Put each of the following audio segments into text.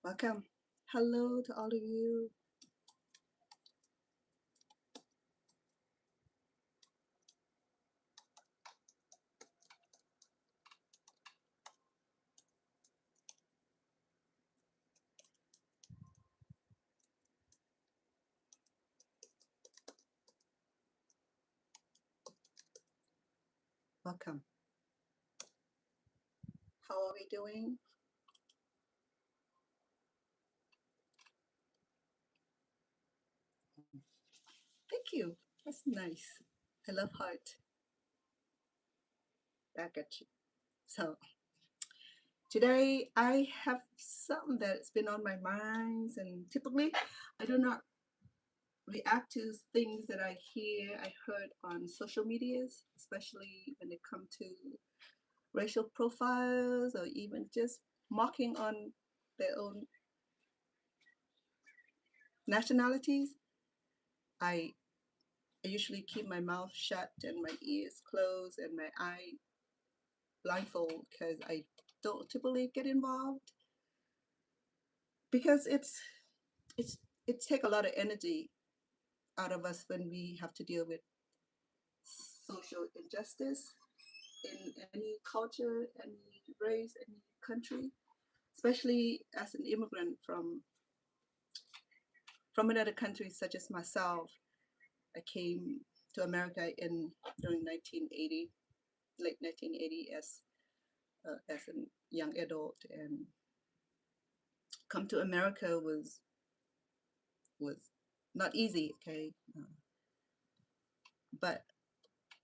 Welcome. Hello to all of you. Welcome. How are we doing? Thank you. That's nice. I love heart. Back at you. So today I have something that's been on my mind, and typically I do not react to things that I hear, I heard on social medias, especially when it comes to racial profiles or even just mocking on their own nationalities. I I usually keep my mouth shut and my ears closed and my eye blindfold because I don't typically get involved because it's it take a lot of energy out of us when we have to deal with social injustice in any culture, any race, any country, especially as an immigrant from another country such as myself. I came to America in during 1980, late 1980 as a young adult, and come to America was not easy. Okay, but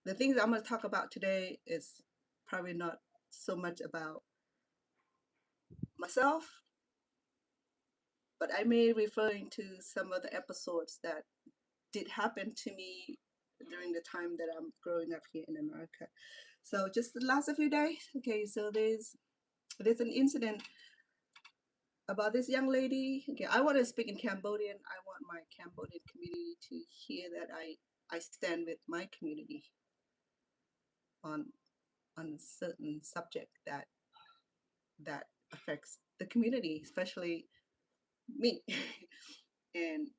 the things I'm going to talk about today is probably not so much about myself, but I may referring to some of the episodes that did happen to me during the time that I'm growing up here in America. So just the last few days, okay, so there's an incident about this young lady. Okay, I want to speak in Cambodian. I want my Cambodian community to hear that I stand with my community on on a certain subject that affects the community, especially me and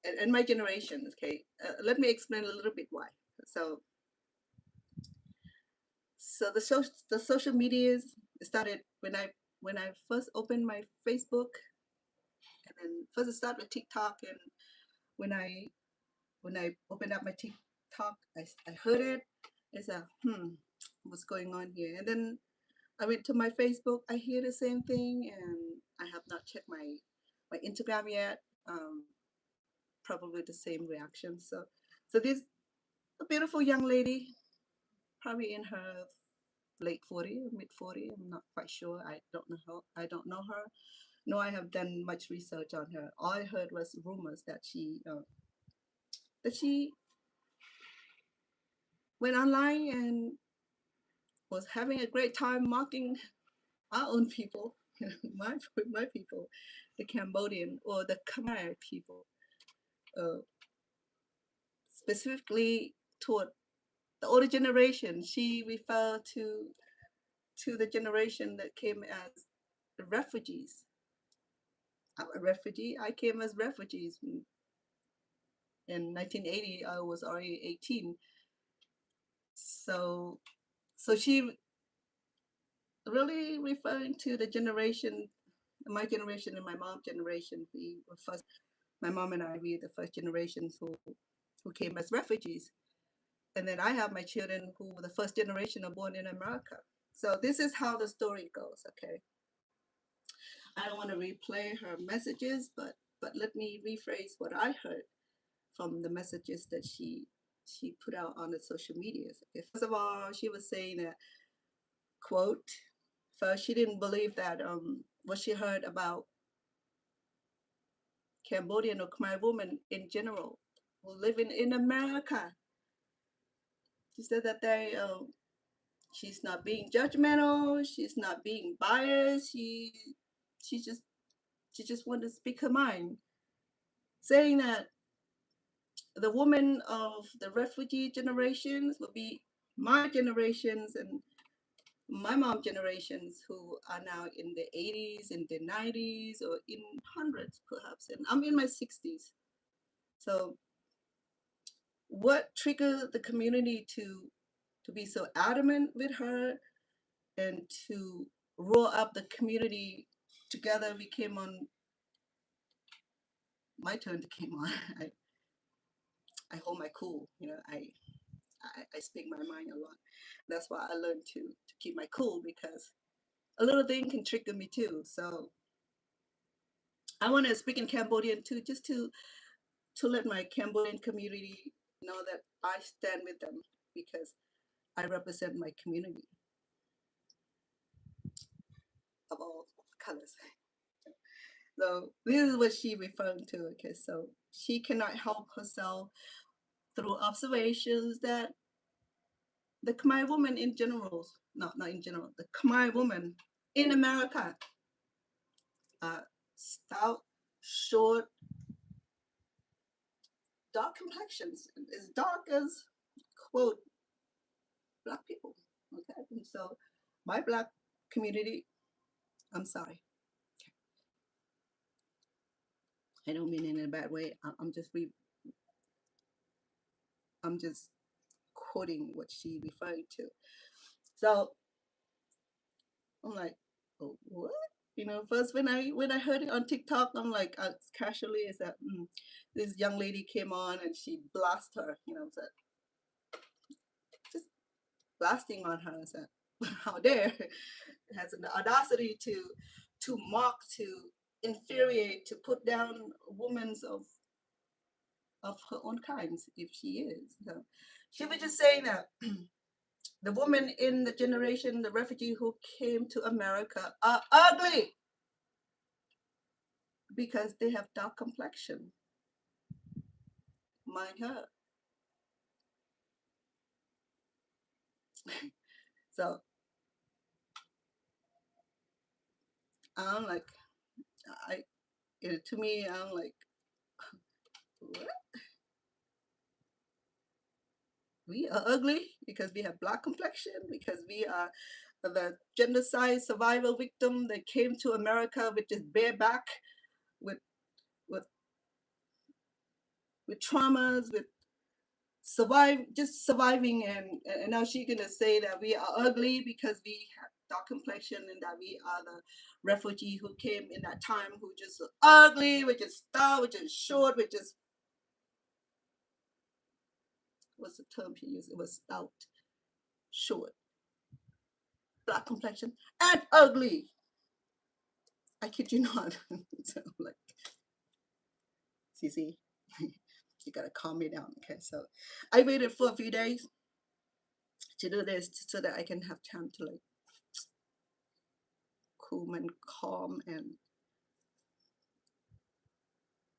and my generation. Okay, let me explain a little bit why. So the social medias started when I first opened my Facebook, and then first I started with TikTok, and when I when I opened up my TikTok, I heard it. I said, what's going on here? And then I went to my Facebook. I hear the same thing, and I have not checked my Instagram yet. Um, Probably the same reaction. So this a beautiful young lady, probably in her late 40 or mid 40. I'm not quite sure. I don't know her. I don't know her. No, I have done much research on her. All I heard was rumors that she went online and was having a great time mocking our own people, my my people, the Cambodian or the Khmer people, uh, specifically toward the older generation. She referred to the generation that came as refugees. I'm a refugee. I came as refugees in 1980. I was already 18. So so she really referring to the generation, my generation and my mom's generation. We were first, my mom and I, we the first generations who came as refugees. And then I have my children who were the first generation are born in America. So this is how the story goes, okay? I don't want to replay her messages, but let me rephrase what I heard from the messages that she put out on the social medias. Okay, first of all, she was saying that quote, first she didn't believe that what she heard about Cambodian or Khmer women in general who live in America. She said that she's not being judgmental, she's not being biased, she just she just wanted to speak her mind, saying that the women of the refugee generations will be my generations and my mom generations who are now in the 80s, in the 90s, or in hundreds perhaps, and I'm in my 60s. So what triggered the community to be so adamant with her and to roll up the community together? We came on, my turn to came on. I hold my cool, I speak my mind a lot. That's why I learned to keep my cool, because a little thing can trigger me too. So I want to speak in Cambodian too, just to let my Cambodian community know that I stand with them, because I represent my community of all colors. So this is what she referring to. Okay, so she cannot help herself through observations that the Khmer woman in general, not in general, the Khmer woman in America are stout, short, dark complexions, as dark as, quote, black people. Okay, and so my black community, I'm sorry, I don't mean it in a bad way. I'm just quoting what she referred to. So I'm like, oh, what? First when I heard it on TikTok, I'm like, casually, is that this young lady came on and she blasted her, so just blasting on her. So how dare it has the audacity to mock, to infuriate, to put down women of her own kinds, if she is. So she was just saying that the women in the generation, the refugee who came to America, are ugly because they have dark complexion. Mind her. So I'm like, I to me, I'm like, what? We are ugly because we have black complexion, because we are the genocide survival victim that came to America with just bareback, with with with traumas, with just surviving, and now she's gonna say that we are ugly because we have dark complexion, and that we are the refugee who came in that time who just ugly, which is stout, which is short, which is, what's the term she used? It was stout, short, black complexion, and ugly. I kid you not. So I'm like, CC, you gotta calm me down. Okay, so I waited for a few days to do this so that I can have time to like cool and calm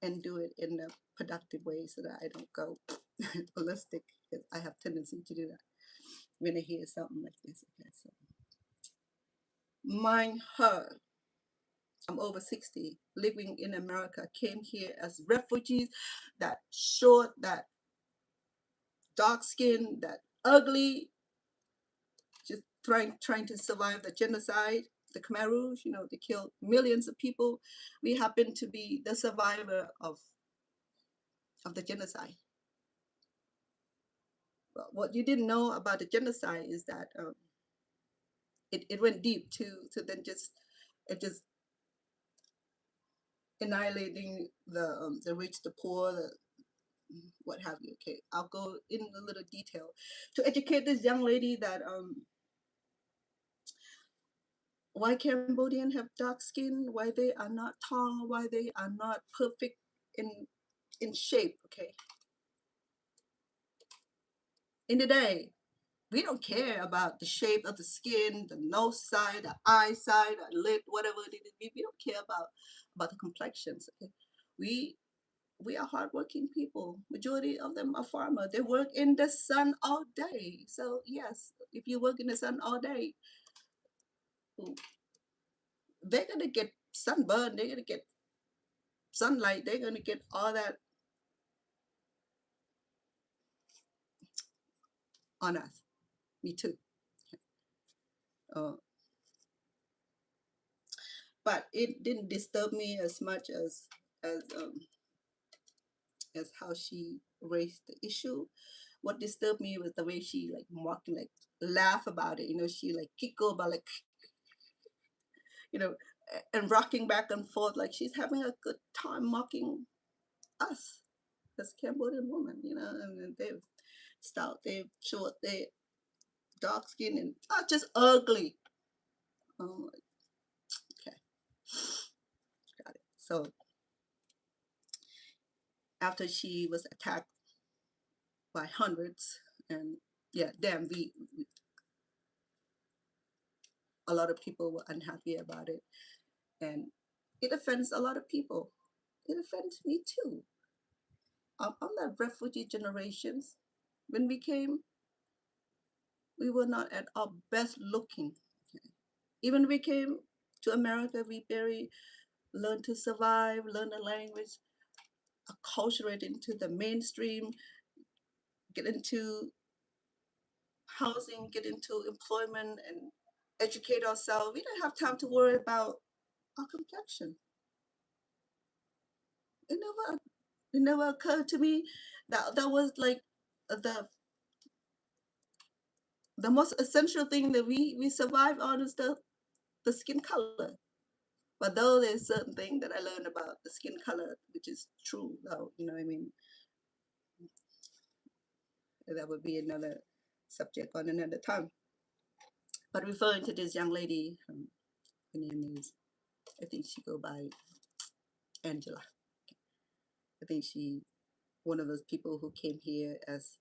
and do it in a productive way so that I don't go ballistic, because I have tendency to do that when I hear something like this. Okay, so mind her. I'm over 60, living in America, came here as refugees, that short, that dark skin, that ugly, just trying to survive the genocide, the Khmer Rouge, they killed millions of people. We happen to be the survivor of the genocide. But what you didn't know about the genocide is that it went deep to then just annihilating the rich, the poor, the what have you. Okay, I'll go in a little detail to educate this young lady that why Cambodian have dark skin, why they are not tall, why they are not perfect in shape. Okay, in the day, we don't care about the shape of the skin, the nose side, the eye side, the lip, whatever it is. We don't care about the complexions. Okay? We we are hardworking people. Majority of them are farmers. They work in the sun all day. So yes, if you work in the sun all day, they're gonna get sunburn. They're gonna get sunlight. They're gonna get all that on us. Me too. Uh, but it didn't disturb me as much as um, as how she raised the issue. What disturbed me was the way she like mocking, like laugh about it. You know, she like giggle about like, you know, and rocking back and forth like she's having a good time mocking us as Cambodian women. You know, and they're stout, they're short, they're dark skin, and just ugly. Oh, okay, got it. So after she was attacked by hundreds, and yeah, damn, a lot of people were unhappy about it, and it offends a lot of people. It offends me too. I'm the refugee generations. When we came, we were not at our best looking. Even we came to America, we barely learned to survive, learn the language, acculturate into the mainstream, get into housing, get into employment, and educate ourselves. We didn't have time to worry about our complexion. It never, it never occurred to me that that was like the the most essential thing that we survive on is the skin color. But though there's certain thing that I learned about the skin color, which is true, though, you know, I mean, that would be another subject on another time. But referring to this young lady, her name is, I think she go by Angela. I think she one of those people who came here as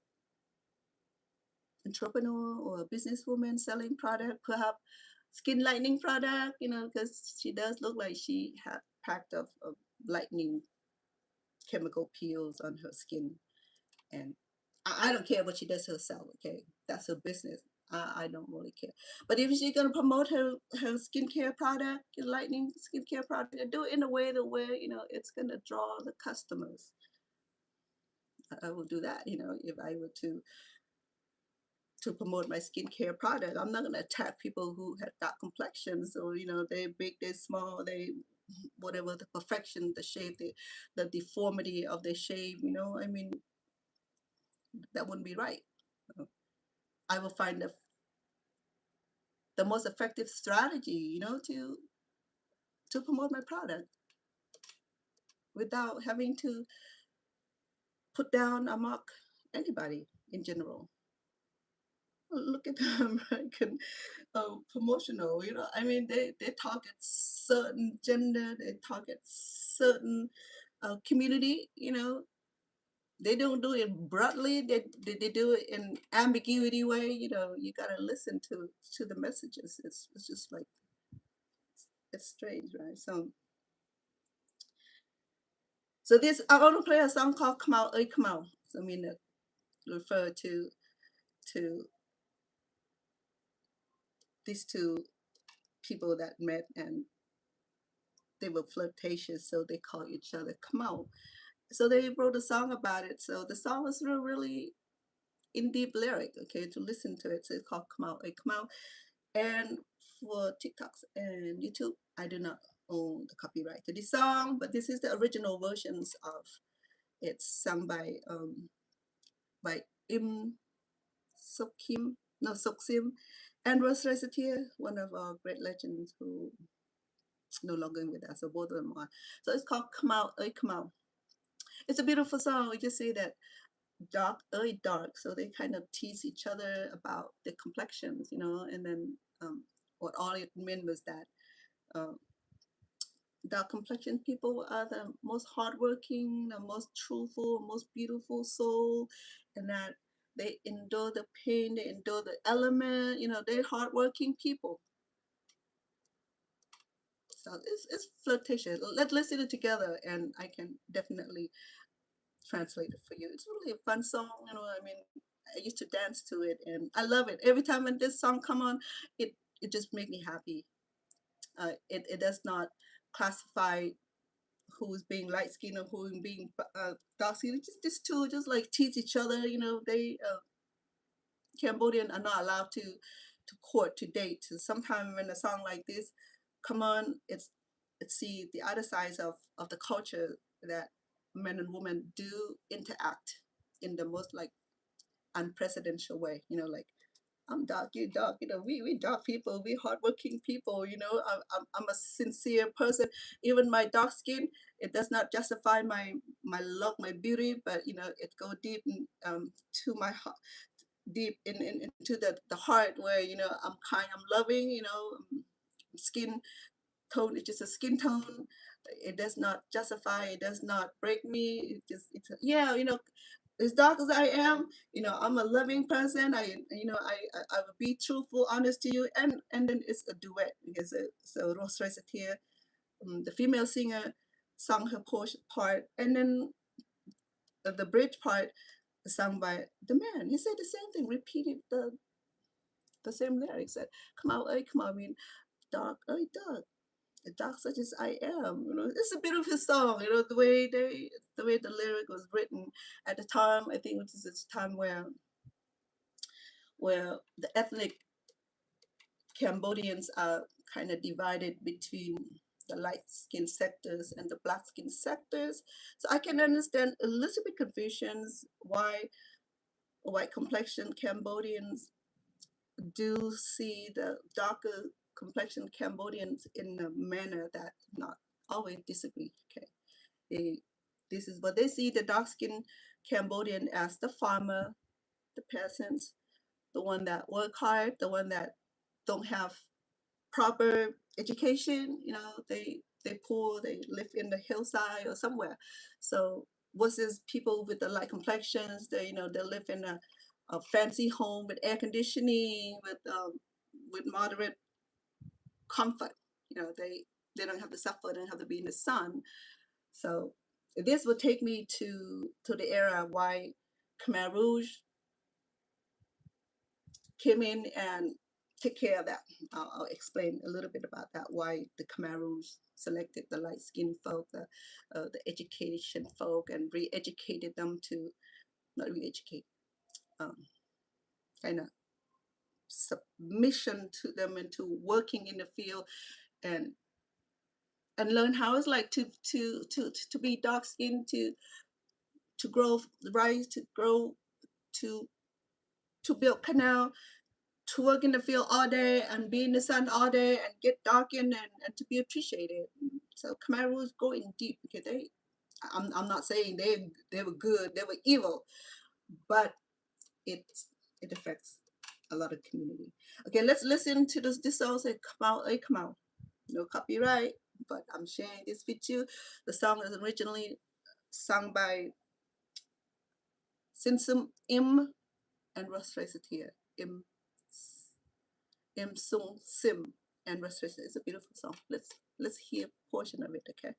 entrepreneur or a businesswoman selling product, perhaps skin lightening product, you know, because she does look like she had packed of lightening chemical peels on her skin. And I don't care what she does herself, okay? That's her business. I don't really care. But if she's gonna promote her skincare product, lightening skincare product, do it in a way that where you know it's gonna draw the customers. I will do that. You know, if I were to promote my skincare product, I'm not gonna attack people who have dark complexions or you know they're big, they're small, they whatever the perfection, the shape, the deformity of their shape. You know, I mean that wouldn't be right. I will find the most effective strategy, you know, to promote my product without having to put down or mock anybody in general. Look at the American promotional, you know, I mean, they target certain gender, they target certain community, you know, they don't do it broadly, they do it in ambiguity way, you know, you gotta listen to the messages. It's just like, it's strange, right? So this, I want to play a song called Khmer Ơi Khmer. So I mean, refer to these two people that met and they were flirtatious, so they called each other Khmer. So they wrote a song about it. So the song was really in deep lyric, okay, to listen to it. So it's called Khmer Ơi Khmer. And for TikToks and YouTube, I do not own the copyright to this song, but this is the original versions of it's sung by Im Sok Kim, no Sok Sim, and Rose Recetier, one of our great legends who no longer with us, so both of them are. So it's called Kamau Ơi Kamau. It's a beautiful song. We just say that dark, early dark. So they kind of tease each other about their complexions, you know, and then what all it meant was that um, dark complexion people are the most hardworking, the most truthful, most beautiful soul, and that they endure the pain, they endure the element, you know, they're hardworking people. So it's flirtatious. Let's listen it together and I can definitely translate it for you. It's really a fun song, you know, I mean, I used to dance to it and I love it. Every time when this song come on, it just makes me happy. It does not classify who's being light skinned or who's being dark skinned. Just these two just like tease each other. You know, they Cambodian are not allowed to court, to date. So sometimes when a song like this come on, it's see the other sides of the culture, that men and women do interact in the most like unprecedented way. You know, like I'm dark, you dark. You know, we dark people, we hardworking people. You know, I'm a sincere person. Even my dark skin, it does not justify my look, my beauty, but you know, it go deep to my heart, deep into the heart, where you know I'm kind, I'm loving. You know, skin tone is just a skin tone. It does not justify. It does not break me. Yeah. You know, as dark as I am, you know, I'm a loving person. I will be truthful, honest to you, and then it's a duet because so Rose Recetier, the female singer, sung her part, and then the bridge part sung by the man. He said the same thing, repeated the same lyrics. Said, "Come out, come out, I mean, dark, dark." Dark such as I am, you know, it's a beautiful song. You know, the way the lyric was written at the time. I think it was this time where the ethnic Cambodians are kind of divided between the light skin sectors and the black skin sectors. So I can understand a little bit confusions why white complexion Cambodians do see the darker complexion Cambodians in a manner that not always disagree. Okay, this is what they see the dark skinned Cambodian as the farmer, the peasants, the one that work hard, the one that don't have proper education. You know, they poor, they live in the hillside or somewhere. So versus people with the light complexions, they live in a fancy home with air conditioning, with moderate comfort. You know, they don't have to suffer, they don't have to be in the sun. So this will take me to the era why Khmer Rouge came in and take care of that. I'll explain a little bit about that, why the Khmer Rouge selected the light-skinned folk, the education folk, and re-educated them to, not re-educate, kind of submission to them into working in the field and learn how it's like to be dark skinned, to grow rice, to grow, to build canal, to work in the field all day and be in the sun all day and get darkened, and to be appreciated. So Khmer Rouge going deep because I'm not saying they were good, they were evil, but it it affects a lot of community. Okay, let's listen to this song. Say come out, hey come out. No copyright, but I'm sharing this with you. The song is originally sung by Sinsum Im and Ross Recetier. Im Sung Sim and Ross Recetier. It's a beautiful song. Let's hear a portion of it, okay?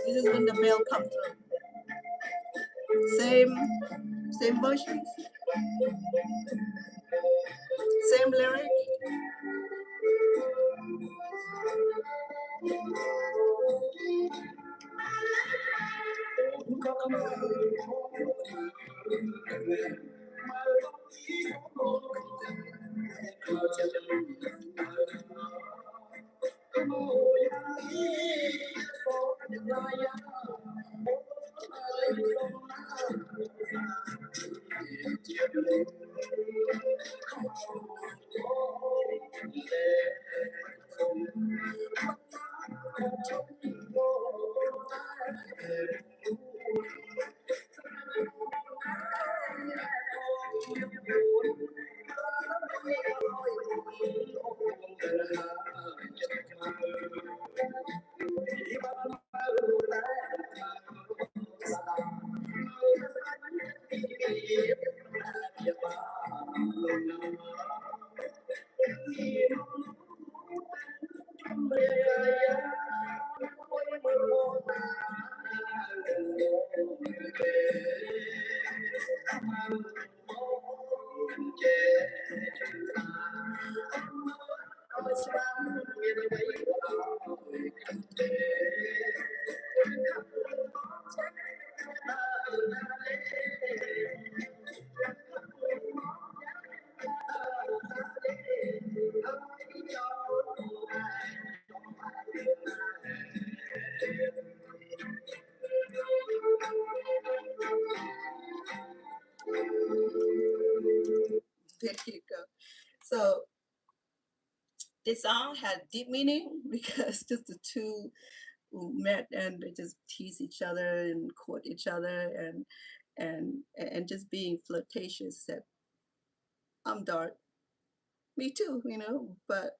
This is when the bell comes through. Same versions, same lyric. There you go. So this song had deep meaning because just the two who met and they just tease each other and court each other and just being flirtatious. That I'm dark, me too, but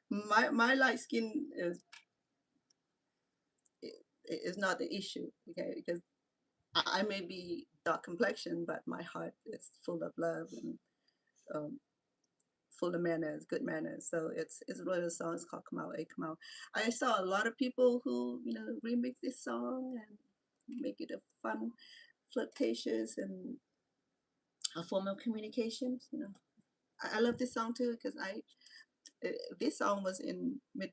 my light skin is not the issue, okay? Because I may be dark complexion, but my heart is full of love and um, full of manners, good manners. So it's one of the songs called Kamau A Kamau. I saw a lot of people who remix this song and make it a fun, flirtatious, and a form of communication. I love this song too because this song was in mid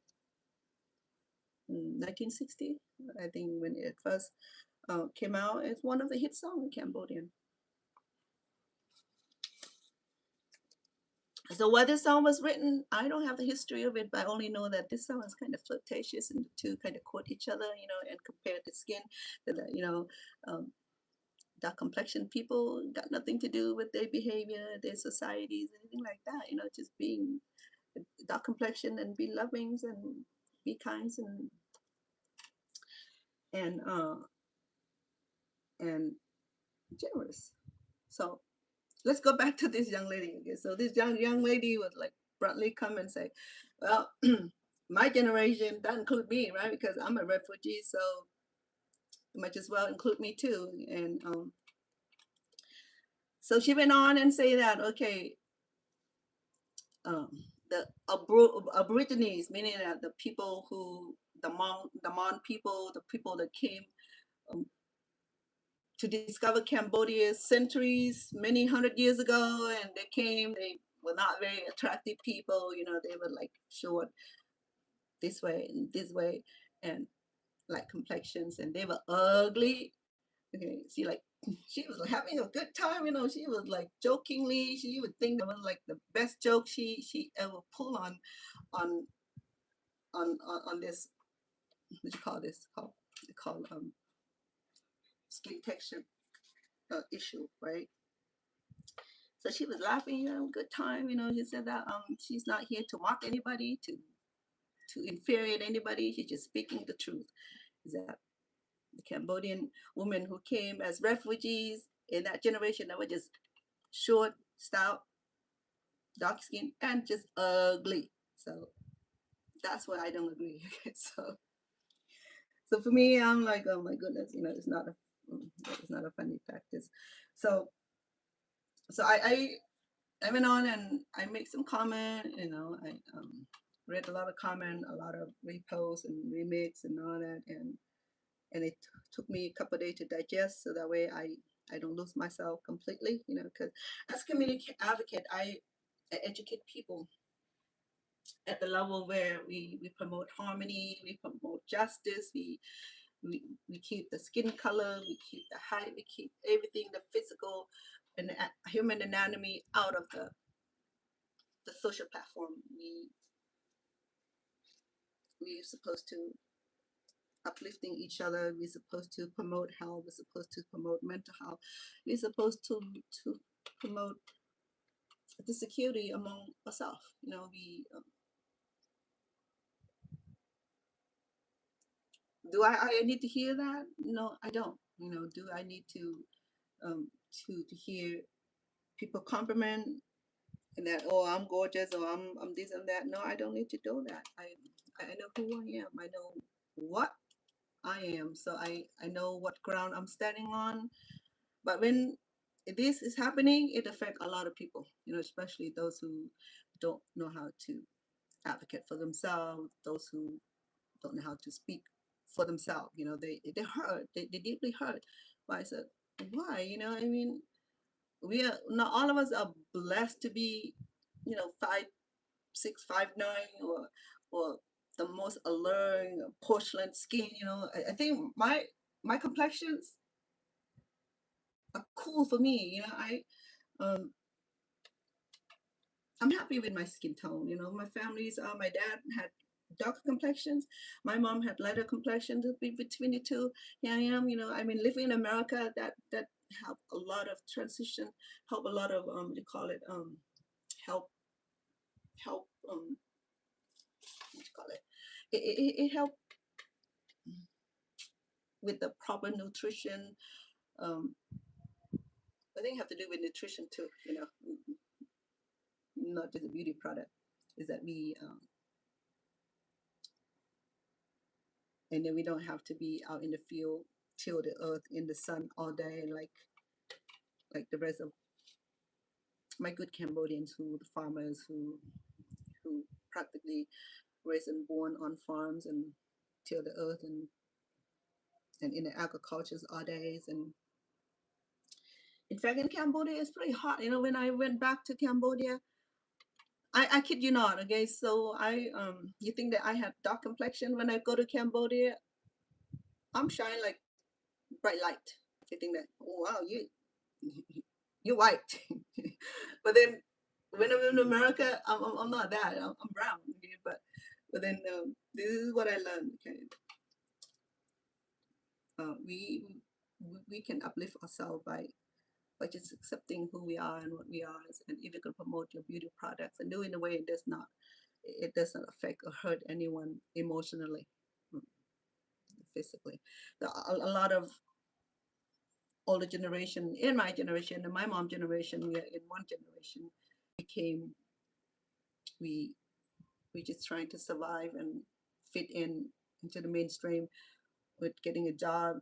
1960, I think, when it first came out. It's one of the hit songs in Cambodian. So why this song was written, I don't have the history of it, but I only know that this song is kind of flirtatious and the two kind of court each other, and compare the skin. Um, dark complexion people got nothing to do with their behavior, their societies, anything like that. Just being dark complexion and be loving and be kind and and generous. So let's go back to this young lady again. So this young lady would like bluntly come and say, well, my generation, that include me, right? Because I'm a refugee, so you might as well include me too. And so she went on and say that, okay, um, the Aborigines, meaning that the people the Mon people, the people that came um, to discover Cambodia centuries, many hundred years ago, and they were not very attractive people, they were like short this way and this way, and like complexions, and they were ugly. Okay, she was like having a good time, she was like jokingly, she would think that was like the best joke she ever pulled on this, what you call this, called skin texture issue, right? So she was laughing, good time, she said that she's not here to mock anybody, to infuriate anybody. She's just speaking the truth. Is that the Cambodian women who came as refugees in that generation that were just short, stout, dark skin, and just ugly. So that's why I don't agree. So for me, I'm like, oh my goodness, it's not a funny practice. So I went on and I make some comment. I read a lot of comment, a lot of reposts and remix and all that, and it took me a couple of days to digest, so that way I don't lose myself completely. Because as a community advocate, I educate people at the level where we promote harmony, we promote justice, we keep the skin color, we keep the height, we keep everything, the physical and the human anatomy out of the social platform. We're supposed to uplifting each other. We're supposed to promote health. We're supposed to promote mental health. We're supposed to promote the security among ourselves. We do I need to hear that? No, I don't. Do I need um to hear people compliment and that, oh, I'm gorgeous, or I'm this and that? No, I don't need to do that. I know who I am. I know what I am. So I know what ground I'm standing on. But when this is happening, it affects a lot of people, especially those who don't know how to advocate for themselves, those who don't know how to speak for themselves. They hurt, they deeply hurt. But I said, why? I mean, we are not all of us are blessed to be, 5'6", 5'9", or the most alluring porcelain skin. I think my complexions are cool for me. Um I'm happy with my skin tone. My dad had dark complexions. My mom had lighter complexions. Between the two, here I am. I mean, living in America, that helped a lot of transition, help a lot of what do you call it, help help what do you call it? It helped with the proper nutrition. Um, I think it have to do with nutrition too. Not just a beauty product. Is that and then we don't have to be out in the field till the earth in the sun all day, like the rest of my good Cambodians, who the farmers who practically raised and born on farms and till the earth, and in the agricultures all days. And in fact, in Cambodia, it's pretty hot. When I went back to Cambodia, I kid you not. Okay, so you think that I have dark complexion when I go to Cambodia? I'm shining like bright light. You think that, oh wow, you're white. But then when I'm in America, I'm not that. I'm brown. Okay? But then this is what I learned. Okay, we can uplift ourselves by just accepting who we are and what we are, and if you can promote your beauty products and do it in a way it does not affect or hurt anyone emotionally, mm, physically. A lot of older generation, in my generation and my mom generation, we are in one generation, became we we just trying to survive and fit in into the mainstream with getting a job,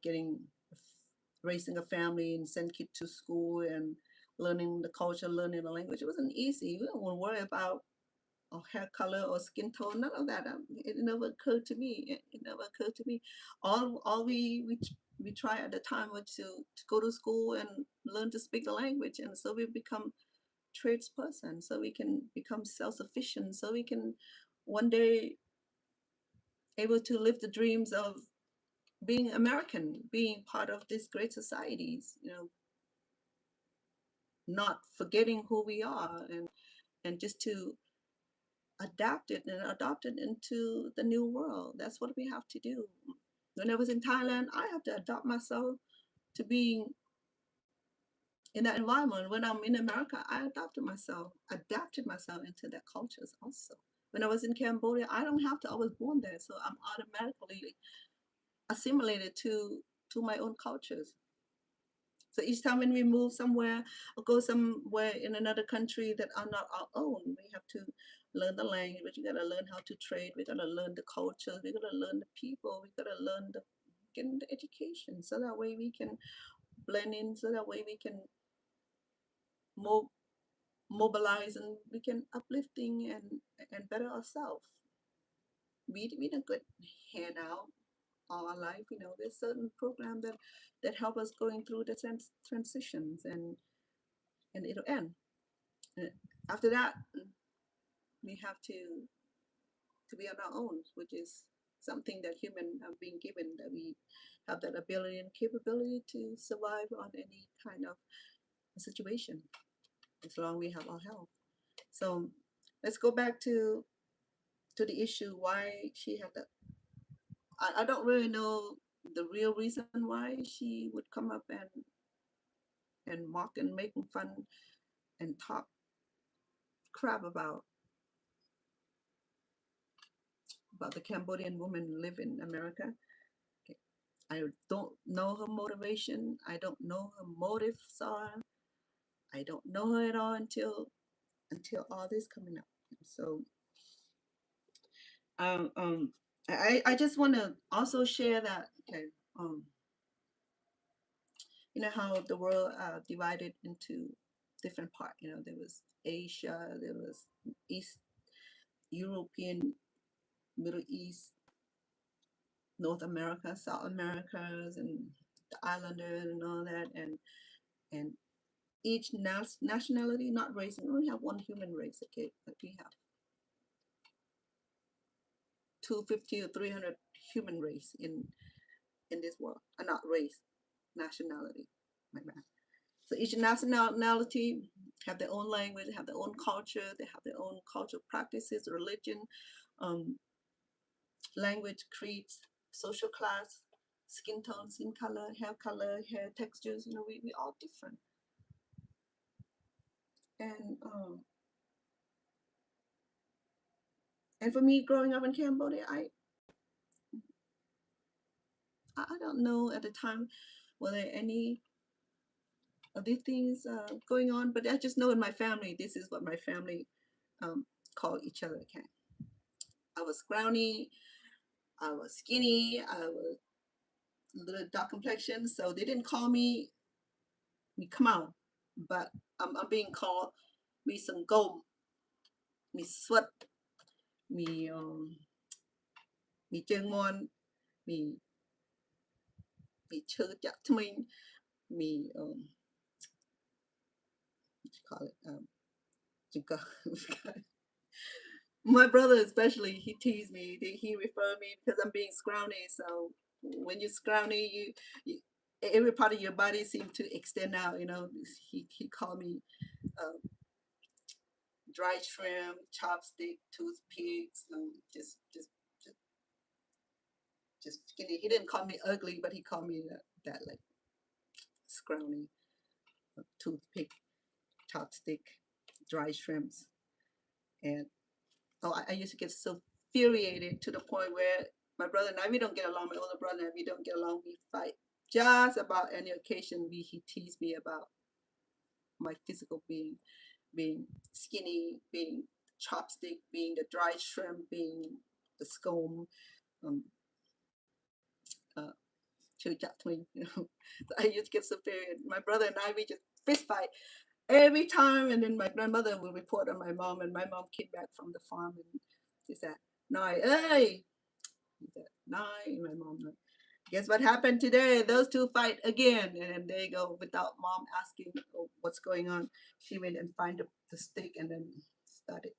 raising a family and send kids to school and learning the culture, learning the language. It wasn't easy. We don't want to worry about hair color or skin tone, none of that. It never occurred to me. It never occurred to me. All we try at the time was to go to school and learn to speak the language, and so we become tradesperson, so we can become self-sufficient, so we can one day able to live the dreams of being American, being part of these great societies, not forgetting who we are, and just to adapt it and adopt it into the new world. That's what we have to do. When I was in Thailand, I have to adapt myself to being in that environment. When I'm in America, I adapted myself into their cultures also. When I was in Cambodia, I don't have to, I was born there, so I'm automatically assimilated to my own cultures. So each time when we move somewhere or go somewhere in another country that are not our own, we have to learn the language. We gotta learn how to trade. We gotta learn the culture. We gotta learn the people. We gotta learn the get the education. So that way we can blend in. So that way we can mo- mobilize and we can uplifting and better ourselves. We don't get handout all our life. You know, there's certain program that help us going through the transitions and it'll end. And after that, we have to be on our own, which is something that human have been given, that we have that ability and capability to survive on any kind of situation as long as we have our health. So let's go back to the issue why she had that. I don't really know the real reason why she would come up and mock and making fun and talk crap about the Cambodian woman who live in America. Okay. I don't know her motivation. I don't know her motives are. I don't know her at all until all this coming up. So um, um I just want to also share that okay um you know how the world divided into different parts. You know, there was Asia, there was East European, Middle East, North America, South Americas, and the Islanders and all that, and each nationality, not race. We only have one human race, okay, but we have 250 or 300 human race in this world, not race, nationality. My bad. So each nationality have their own language, have their own culture, they have their own cultural practices, religion, um, language, creeds, social class, skin tone, skin color, hair textures. You know, we all different. And and for me, growing up in Cambodia, I don't know at the time were there any of these things going on, but I just know in my family, this is what my family um, called each other. Okay, I was scrawny, I was skinny, I was a little dark complexion, so they didn't call me come out, but I'm being called me some gold, me sweat, me me chân mon, me me chơ chặt me me what you call it my brother especially, he teased me. He referred me because I'm being scrawny. So when you're scrawny, you every part of your body seems to extend out. You know, he called me uh, dry shrimp, chopstick, toothpicks, just just skinny. He didn't call me ugly, but he called me that like scrawny, toothpick, chopstick, dry shrimps, and oh, I used to get so infuriated to the point where my brother and I, we don't get along. My older brother and I, we don't get along. We fight just about any occasion. He teased me about my physical being skinny, being chopstick, being the dry shrimp, being the scone, um, uh, chili chop twing. You know, so I used to get so infuriated. My brother and I, we just fist fight every time. And then my grandmother would report on my mom, and my mom came back from the farm and she said, "No, hey." He said, "Nine." My mom, like, guess what happened today? Those two fight again. And then they go without mom asking, oh, what's going on. She went and find the stick and then started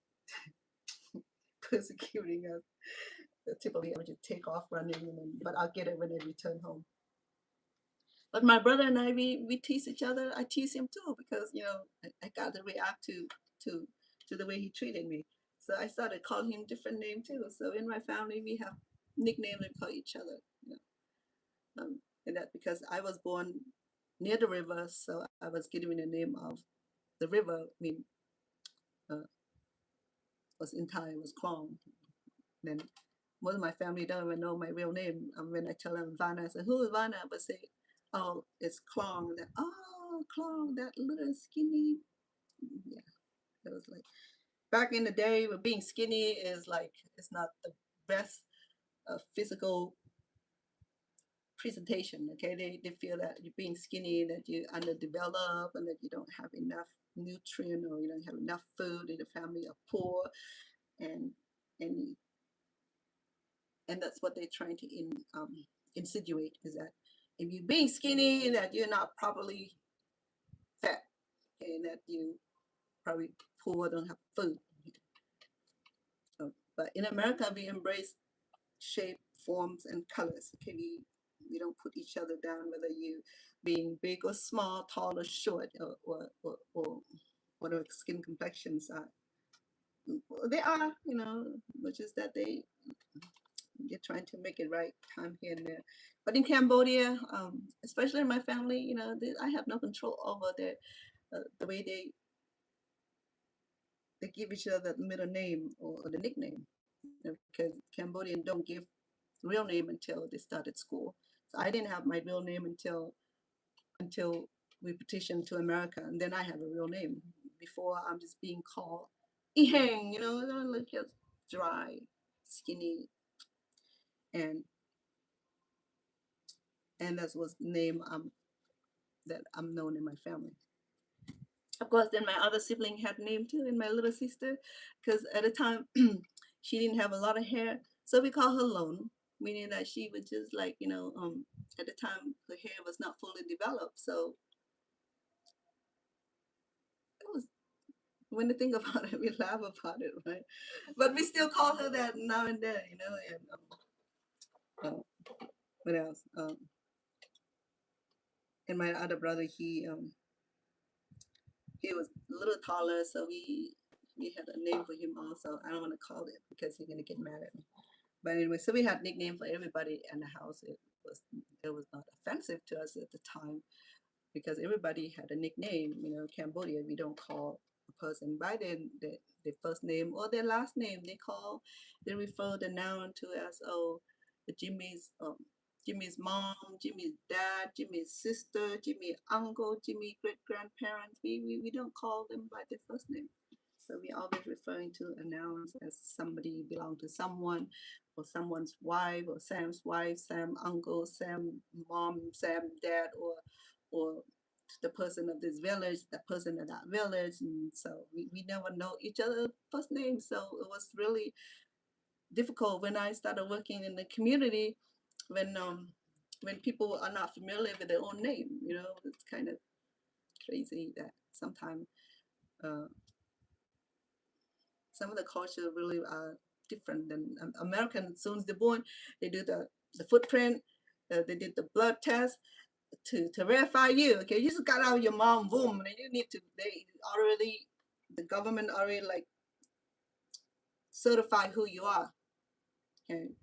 persecuting us. Typically, I would just take off running, but I'll get it when I return home. But my brother and I, we tease each other. I tease him too because you know I got to react to to the way he treated me. So I started calling him different name too. So in my family, we have nicknames we call each other. You and that because I was born near the river, so I was given the name of the river. I mean, uh, was in Thai was Klong. Then most of my family don't even know my real name. When I tell them Vanna, I say, "Who is Vanna?" But say, "Oh, it's Klong." And then, oh, oh, Clown, that little skinny. Yeah, it was like back in the day when being skinny is like it's not the best physical presentation. Okay, they feel that you're being skinny, that you're underdeveloped, and that you don't have enough nutrient or you don't have enough food, and the family are poor, and and and that's what they're trying to insinuate is that if you're being skinny, that you're not properly fat, and that you probably poor, don't have food. But in America, we embrace shape, forms, and colors. Okay, we don't put each other down whether you being big or small, tall or short, or whatever skin complexions are. They are, which is that they're trying to make it right time here and there. But in Cambodia, especially in my family, I have no control over the way they give each other the middle name or the nickname, because Cambodian don't give real name until they started school. So I didn't have my real name until we petitioned to America, and then I have a real name. Before I'm just being called Ihang, like just dry, skinny, and that's was the name that I'm known in my family. Of course, then my other sibling had name too, and my little sister, because at the time she didn't have a lot of hair, so we call her Lone, meaning that she was just like at the time her hair was not fully developed, so it was when you think about it, we laugh about it, right? But we still call her that now and then, And what else? And my other brother, he was a little taller, so we had a name for him also. I don't want to call it because he's gonna get mad at me. But anyway, so we had nickname for everybody in the house. It was not offensive to us at the time because everybody had a nickname. Cambodia, we don't call a person by their first name or their last name. They refer the noun to as Jimmy's mom, Jimmy's dad, Jimmy's sister, Jimmy's uncle, Jimmy great grandparents. We don't call them by their first name. So we always referring to a noun as somebody belong to someone, or someone's wife, or Sam's wife, Sam uncle, Sam mom, Sam dad, or the person of this village, the person of that village. And so we never know each other's first name. So it was really difficult when I started working in the community when people are not familiar with their own name. It's kind of crazy that sometimes some of the culture really are different than American. As soon as they're born, they do the footprint, they did the blood test to verify you. Okay, you just got out of your mom womb, and you need to. The government already like certify who you are, and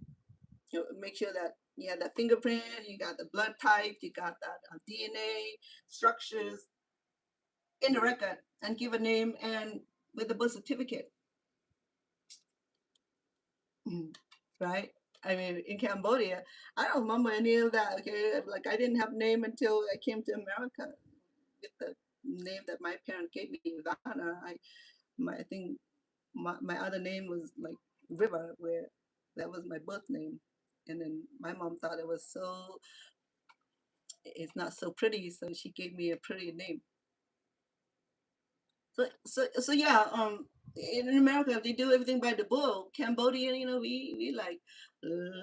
make sure that you have that fingerprint, you got the blood type, you got that DNA structures in the record, and give a name and with the birth certificate. Right? I mean, in Cambodia, I don't remember any of that. Okay, like I didn't have name until I came to America with the name that my parents gave me, Vanna. I think my other name was like River, where that was my birth name, and then my mom thought it's not so pretty, so she gave me a pretty name. So yeah, in America they do everything by the book. Cambodian, we like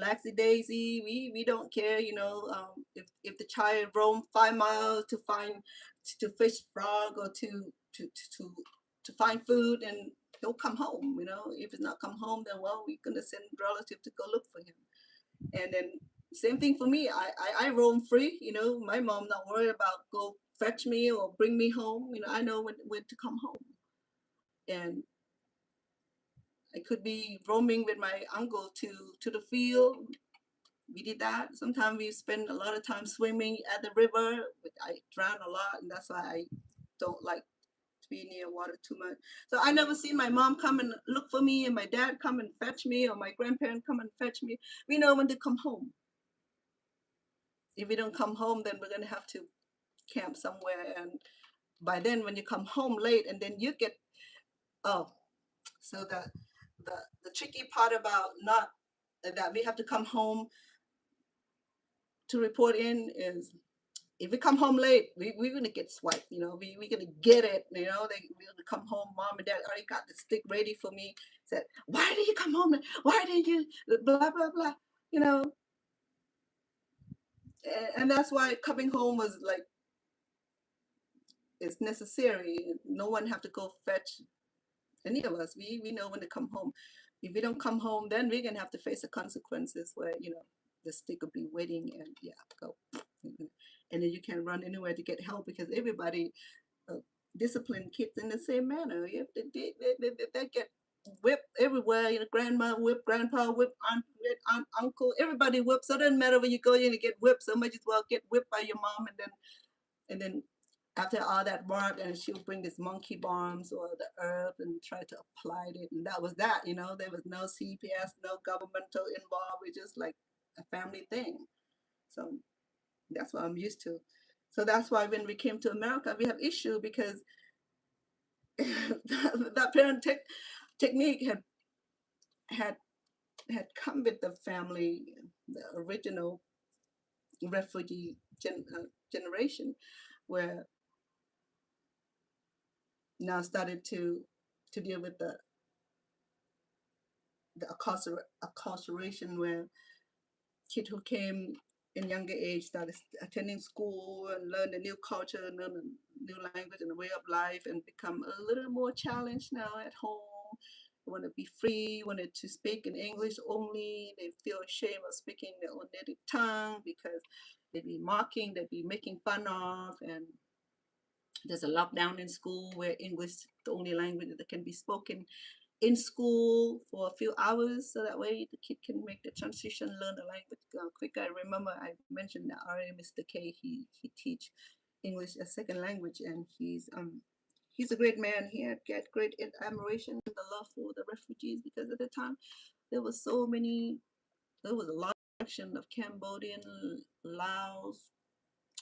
laxy daisy. We don't care, if the child roam 5 miles to fish frog or to find food, and he'll come home. If it's not come home, then well, we're gonna send relative to go look for him. And then same thing for me. I roam free. My mom not worried about go fetch me or bring me home. I know when to come home. And I could be roaming with my uncle to the field. We did that. Sometimes we spend a lot of time swimming at the river. But I drown a lot, and that's why I don't like to be near water too much. So I never see my mom come and look for me, and my dad come and fetch me, or my grandparents come and fetch me. We know when to come home. If we don't come home, then we're gonna have to camp somewhere, and by then when you come home late, and then you get, oh, so the tricky part about not that we have to come home to report in is, if we come home late, we're gonna get swiped, we're gonna get it, we're gonna come home, mom and dad already got the stick ready for me, said, why did you come home? Why did you, blah, blah, blah, you know, and that's why coming home was like, it's necessary. No one have to go fetch any of us. We know when to come home. If we don't come home, then we're gonna have to face the consequences where, the stick will be waiting, and yeah, go. And then you can't run anywhere to get help, because everybody discipline kids in the same manner. If they get whipped everywhere, grandma whip, grandpa whip, aunt, uncle, everybody whips. So it doesn't matter when you go in to get whipped. So might as well get whipped by your mom, and then after all that work, and she'll bring this monkey bombs or the herb and try to apply it, and that was that. There was no CPS, no governmental involved. It's just like a family thing. So that's what I'm used to. So that's why when we came to America, we have issue, because that technique had had come with the family, the original refugee generation, where now started to deal with the incarceration, where kids who came in younger age started attending school and learn a new culture, learn a new language and a way of life, and become a little more challenged now at home. They want to be free, wanted to speak in English only. They feel ashamed of speaking their own native tongue, because they'd be mocking, they'd be making fun of, and there's a lockdown in school where English is the only language that can be spoken in school for a few hours, so that way the kid can make the transition, learn the language quicker. I remember I mentioned that already. Mr. K, he teach English as second language, and he's a great man. He had great admiration and the love for the refugees, because at the time there was there was a large section of Cambodian, Laos,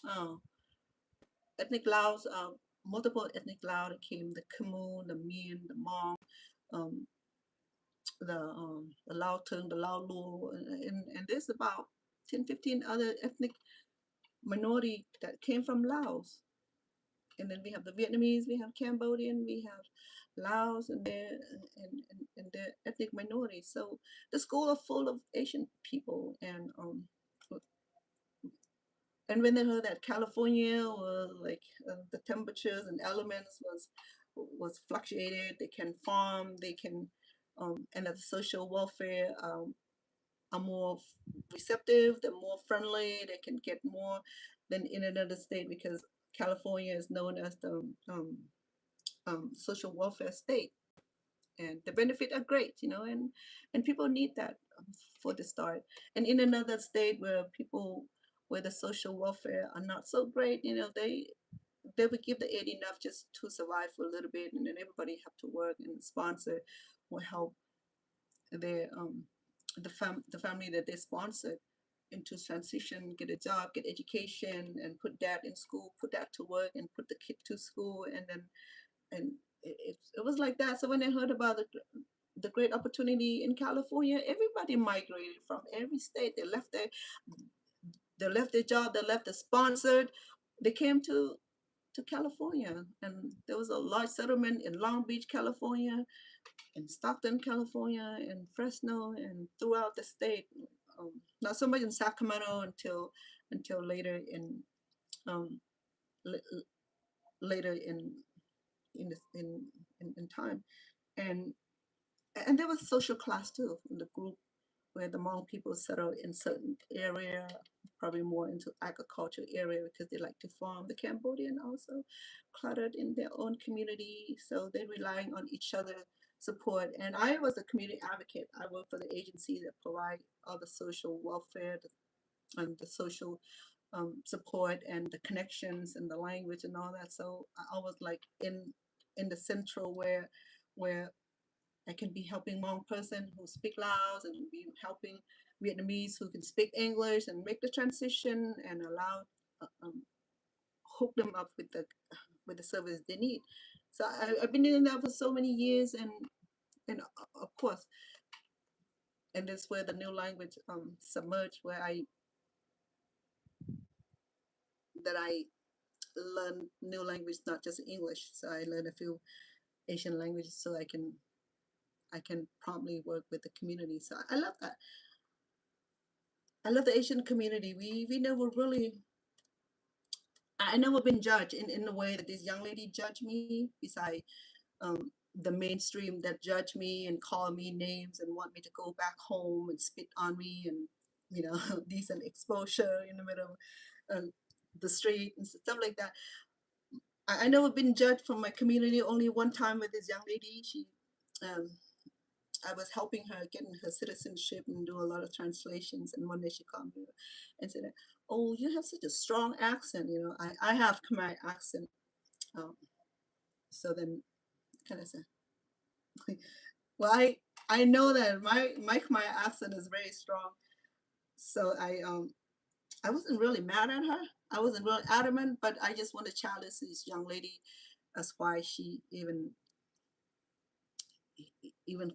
oh, ethnic Laos, multiple ethnic Lao that came, the Khmer, the Mien, the Hmong, um, the Lao Tung, the Lao Lu, and there's about 10, 15 other ethnic minority that came from Laos. And then we have the Vietnamese, we have Cambodian, we have Laos, and their ethnic minorities. So the school are full of Asian people, and when they heard that California was like, the temperatures and elements was fluctuated, they can farm, they can, and that the social welfare are more receptive, they're more friendly, they can get more than in another state, because California is known as the social welfare state, and the benefits are great, and people need that for the start. And in another state where the social welfare are not so great, they would give the aid enough just to survive for a little bit, and then everybody have to work, and sponsor will help their the family that they sponsored into transition, get a job, get education, and put that in school, put that to work, and put the kid to school, and it was like that. So when I heard about the great opportunity in California, everybody migrated from every state. They left their job, they left the sponsored, they came to California, and there was a large settlement in Long Beach, California, in Stockton, California, and Fresno, and throughout the state. Not so much in Sacramento until later um, later in time, and there was social class too in the group, where the Hmong people settled in certain area, probably more into agriculture area, because they like to farm. The Cambodian also cluttered in their own community, so they're relying on each other support. And I was a community advocate. I worked for the agency that provide all the social welfare and the social support and the connections and the language and all that. So I was like in the central where I can be helping Hmong person who speak Laos, and be helping Vietnamese who can speak English and make the transition, and allow hook them up with the service they need. So I've been doing that for so many years, and of course, and that's where the new language submerged, where I learn new language, not just English. So I learned a few Asian languages so I can promptly work with the community. So I love that. I love the Asian community. We never really, I never been judged in the way that this young lady judged me, beside the mainstream that judge me and call me names and want me to go back home and spit on me, and decent exposure in the middle of the street and stuff like that. I never been judged from my community. Only one time with this young lady, um, I was helping her getting her citizenship and do a lot of translations. And one day she called me and said, "Oh, you have such a strong accent." I have Khmer accent. Um, so then, kind of said, well, I know that my Khmer accent is very strong. So I wasn't really mad at her. I wasn't really adamant, but I just want to challenge this young lady as why she even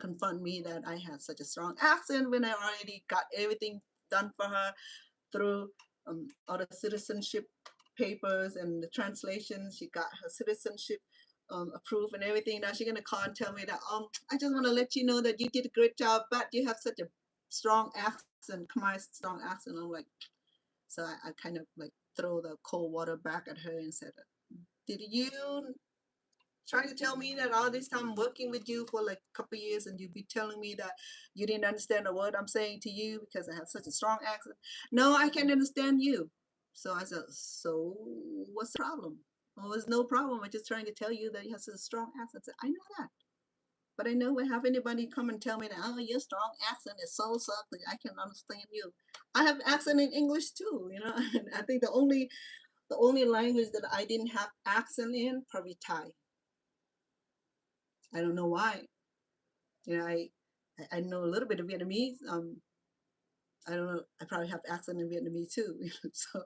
confront me that I had such a strong accent when I already got everything done for her through all the citizenship papers and the translations. She got her citizenship approved and everything. Now she's gonna call and tell me that I just want to let you know that you did a great job, but you have such a strong accent, Khmer strong accent. I'm like, so I kind of like throw the cold water back at her and said, "Did you trying to tell me that all this time working with you for like a couple of years and you be telling me that you didn't understand the word I'm saying to you because I have such a strong accent? No, I can't understand you." So I said, "So what's the problem?" "Oh, there's no problem. I'm just trying to tell you that you have such a strong accent." I said, "I know that. But I never have anybody come and tell me that, oh, your strong accent is so something. I can understand you. I have accent in English too, And I think the only language that I didn't have accent in, probably Thai. I don't know why. You know, I know a little bit of Vietnamese. I don't know. I probably have accent in Vietnamese too. So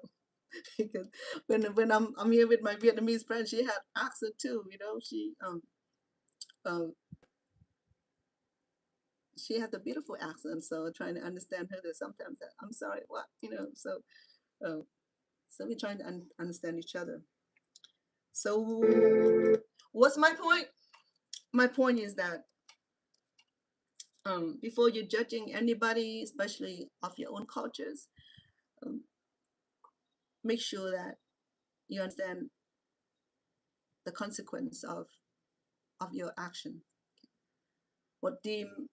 because when I'm here with my Vietnamese friend, she had accent too. Um she has a beautiful accent. So trying to understand her, there's sometimes that I'm sorry, what uh, so we're trying to understand each other. So what's my point? My point is that before you're judging anybody, especially of your own cultures, um, make sure that you understand the consequence of your action. What deem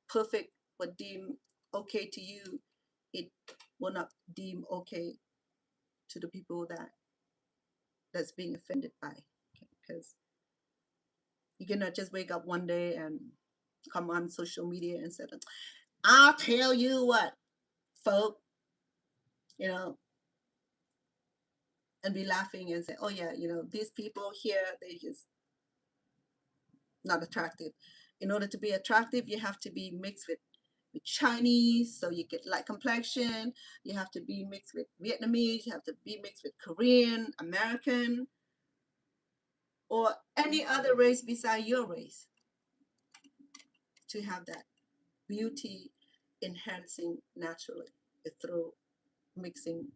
perfect, what deem okay to you, it will not deem okay to the people that's being offended by. Because you cannot just wake up one day and come on social media and say, "I'll tell you what, folk," you know, and be laughing and say, "Oh yeah, these people here, they just not attractive." In order to be attractive, you have to be mixed with Chinese, so you get light complexion. You have to be mixed with Vietnamese. You have to be mixed with Korean, American, or any other race beside your race to have that beauty enhancing naturally through mixing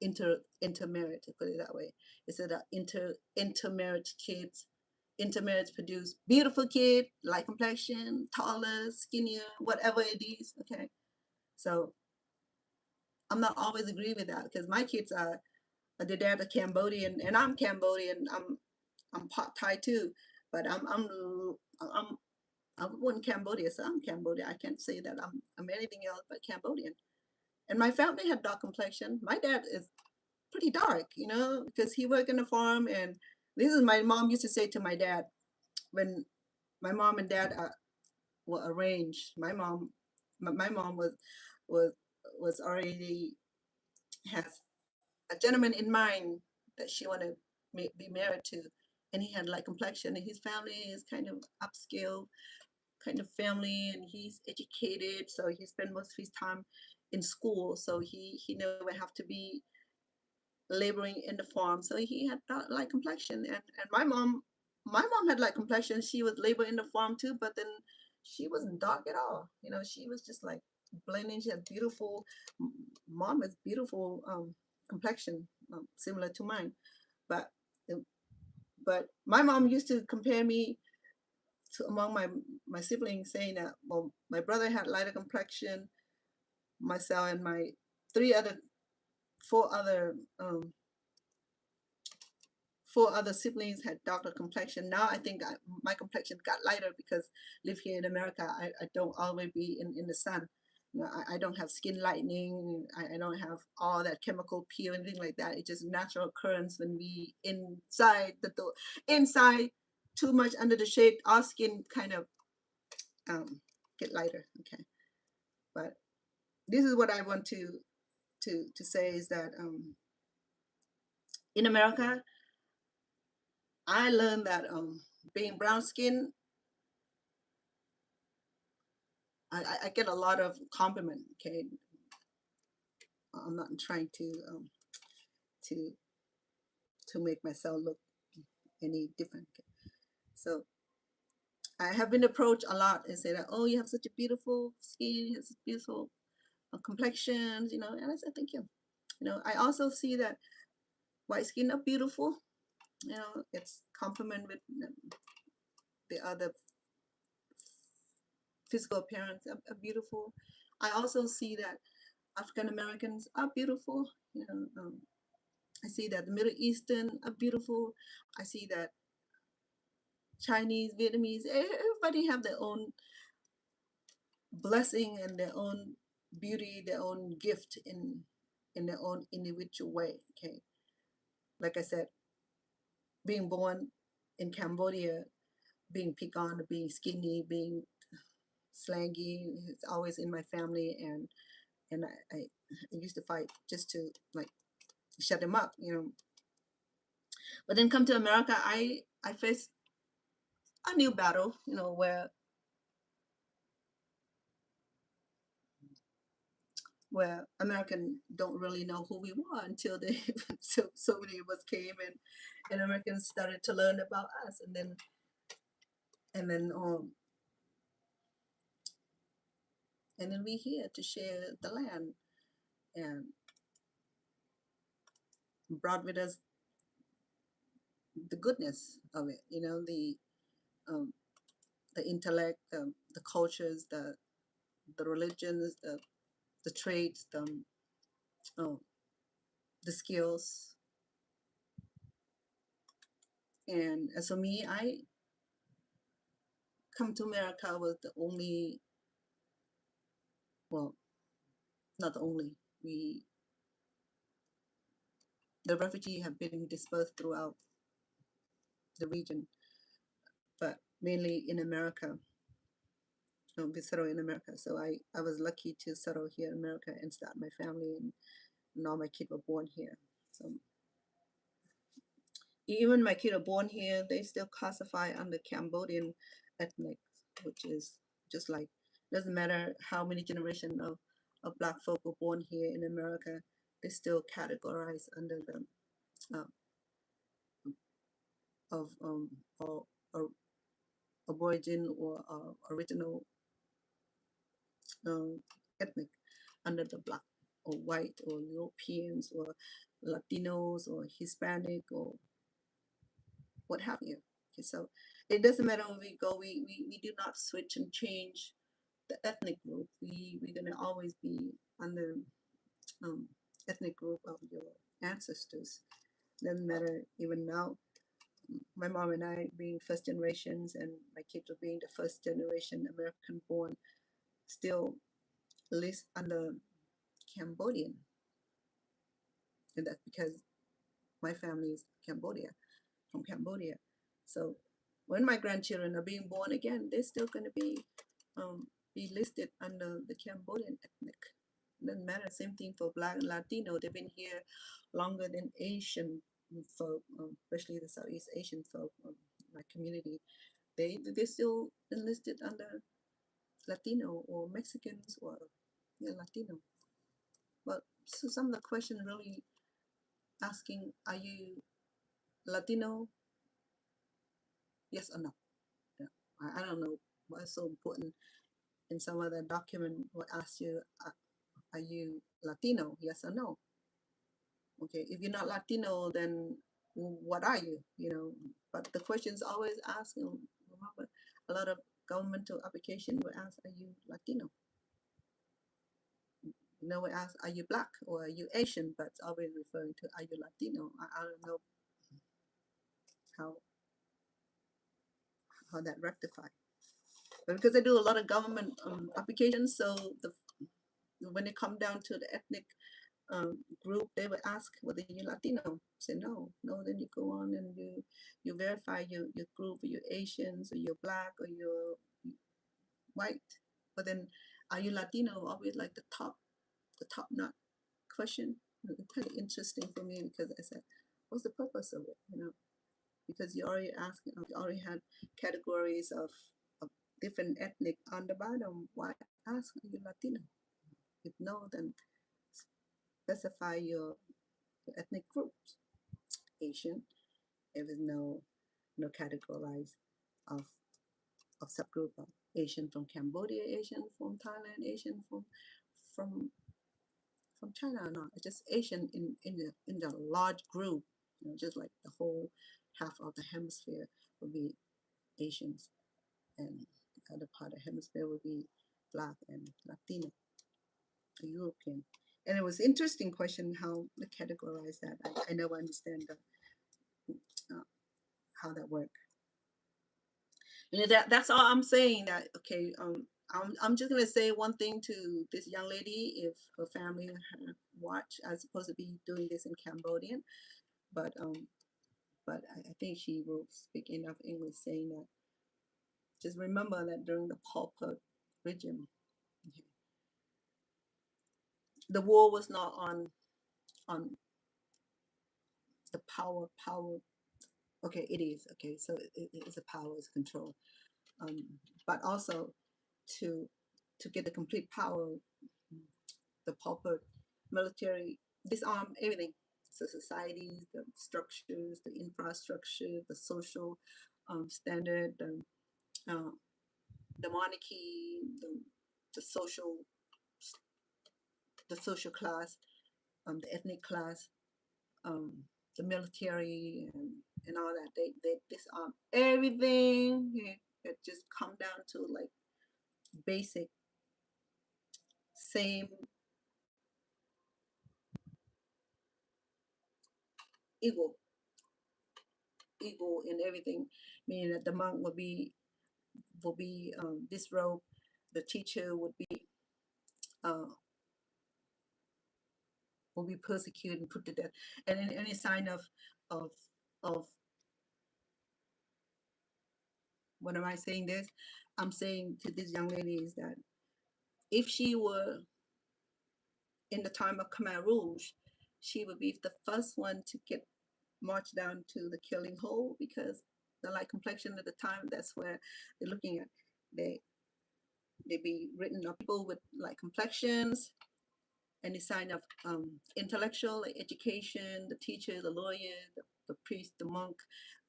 intermarriage, to put it that way. It's that intermarriage kids, intermarriage produce beautiful kid, light complexion, taller, skinnier, whatever it is. Okay, so I'm not always agree with that because my kids are the dad are Cambodian and I'm Cambodian. I'm part Thai too, but I'm I'm born in Cambodia, so I'm Cambodian. I can't say that I'm anything else but Cambodian. And my family had dark complexion. My dad is pretty dark, because he worked in a farm. And this is my mom used to say to my dad when my mom and dad were arranged. My mom was was already has a gentleman in mind that she wanted to be married to, and he had light complexion, and his family is kind of upscale kind of family, and he's educated, so he spent most of his time in school, so he never have to be laboring in the farm. So he had that light complexion, and my mom had light complexion. She was labor in the farm too, but then she wasn't dark at all. You know, she was just like blending. She had beautiful, mom has beautiful complexion, similar to mine. But but my mom used to compare me to among my siblings, saying that, well, my brother had lighter complexion, myself and my three other four other four other siblings had darker complexion. Now I think my complexion got lighter because I live here in America. I don't always be in the sun. You know, I don't have skin lightening. I don't have all that chemical peel, anything like that. It's just natural occurrence when we inside the door, inside too much under the shade, our skin kind of get lighter. Okay, but this is what I want to say is that in America, I learned that being brown skin, I get a lot of compliment. Okay, I'm not trying to to make myself look any different. Okay? So I have been approached a lot and say that, oh, you have such a beautiful skin, you have such beautiful complexions, you know. And I said, thank you. You know, I also see that white skin are beautiful. You know, it's complement with the other physical appearance are beautiful. I also see that African Americans are beautiful. You know, I see that the Middle Eastern are beautiful. I see that Chinese, Vietnamese, everybody have their own blessing and their own beauty, their own gift in their own individual way. Okay, like I said, being born in Cambodia, being picked on, being skinny, being slangy, it's always in my family, and I used to fight just to like shut them up, you know. But then come to America, I faced a new battle, you know, where Americans don't really know who we were until they so many of us came and Americans started to learn about us, and then and then we here to share the land and brought with us the goodness of it, you know, um, the intellect, the cultures, the religions, the traits, oh, the skills. And as for me, I come to America was the only, well, not the only. We the refugee have been dispersed throughout the region, but mainly in America. We settled in America, so I was lucky to settle here in America and start my family, and all my kids were born here. So even my kids are born here, they still classify under Cambodian ethnic, which is just like, doesn't matter how many generations of black folk were born here in America, they still categorize under the of or aborigine or original uh, ethnic under the black or white or Europeans or Latinos or Hispanic or what have you. Okay, so it doesn't matter where we go, we do not switch and change the ethnic group. We're gonna always be under um, ethnic group of your ancestors. Doesn't matter even now. My mom and I being first generations and my kids are being the first generation American born, still list under Cambodian. And that's because my family is Cambodia, from Cambodia. So when my grandchildren are being born again, they're still going to be listed under the Cambodian ethnic. It doesn't matter. Same thing for Black and Latino. They've been here longer than Asian folk, especially the Southeast Asian folk, my community. They're still enlisted under Latino or Mexicans or, yeah, Latino. So some of the questions really asking, are you Latino? Yes or no? Yeah. I don't know what's so important. In some other document will ask you, are you Latino? Yes or no? Okay, if you're not Latino, then what are you? You know, but the questions always ask, remember, a lot of governmental application will ask, are you Latino? You know, we ask, are you black or are you Asian? But it's always referring to, are you Latino? I don't know how that rectify. But because I do a lot of government applications, so when it come down to the ethnic group, they would ask whether you're Latino. Say no, no. Then you go on and you verify your group, or you're Asians, or you're black, or you're white. But then, are you Latino? Always like the top notch question. It's kind of interesting for me because I said, what's the purpose of it? You know, because you already asked, you already had categories of different ethnic on the bottom. Why ask, are you Latino? If no, then specify your ethnic groups. Asian, there is no categorize of subgroup of Asian from Cambodia, Asian from Thailand, Asian from from China or not. It's just Asian in the large group, you know, just like the whole half of the hemisphere would be Asians, and the other part of the hemisphere would be Black and Latino, European. And it was interesting question how they categorize that. I never understand uh, how that works. You know, that's all I'm saying. That okay. I'm just gonna say one thing to this young lady. If her family watch, I'm supposed to be doing this in Cambodian, but I think she will speak enough English, saying that just remember that during the Pol Pot regime, the war was not on the power. Okay, it is okay. So it is a power, is control, um, but also to get the complete power, the pauper military disarm everything. So societies, the structures, the infrastructure, the social standard, uh, the monarchy, the social class, the ethnic class, um, the military, and all that. They disarm everything. It just come down to like basic same equal in everything, meaning that the monk will be disrobed, the teacher uh, will be persecuted and put to death, and any sign of of what am I saying this? I'm saying to this young lady is that if she were in the time of Khmer Rouge, she would be the first one to get marched down to the killing hole, because the light complexion at the time, that's where they're looking at. They be written of people with light complexions, any sign of intellectual, like education, the teacher, the lawyer, the priest, the monk,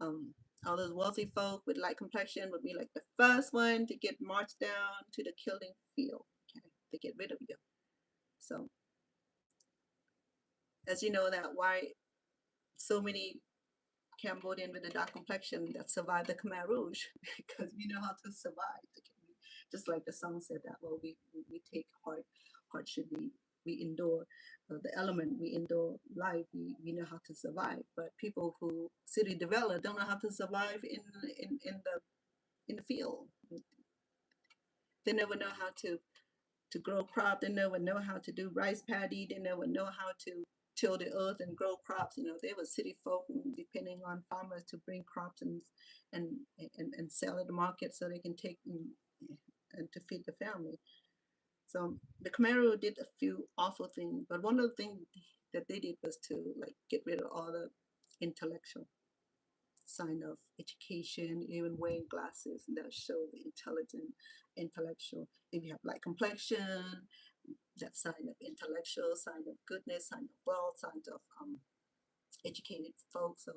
um, all those wealthy folk with light complexion would be like the first one to get marched down to the killing field, okay, to get rid of you. So, as you know, that why so many Cambodian with a dark complexion that survived the Khmer Rouge, because we know how to survive. Just like the song said that, well, we take hardship, we endure the element, we endure life, we know how to survive. But people who city develop don't know how to survive in the field. They never know how to grow crop. They never know how to do rice paddy. They never know how to till the earth and grow crops. You know, they were city folk, depending on farmers to bring crops and sell at the market so they can take and to feed the family. So the Khmer did a few awful things, but one of the things that they did was to like get rid of all the intellectual sign of education, even wearing glasses that show the intelligent, intellectual. If you have light complexion, that sign of intellectual, sign of goodness, sign of wealth, signs of educated folks. So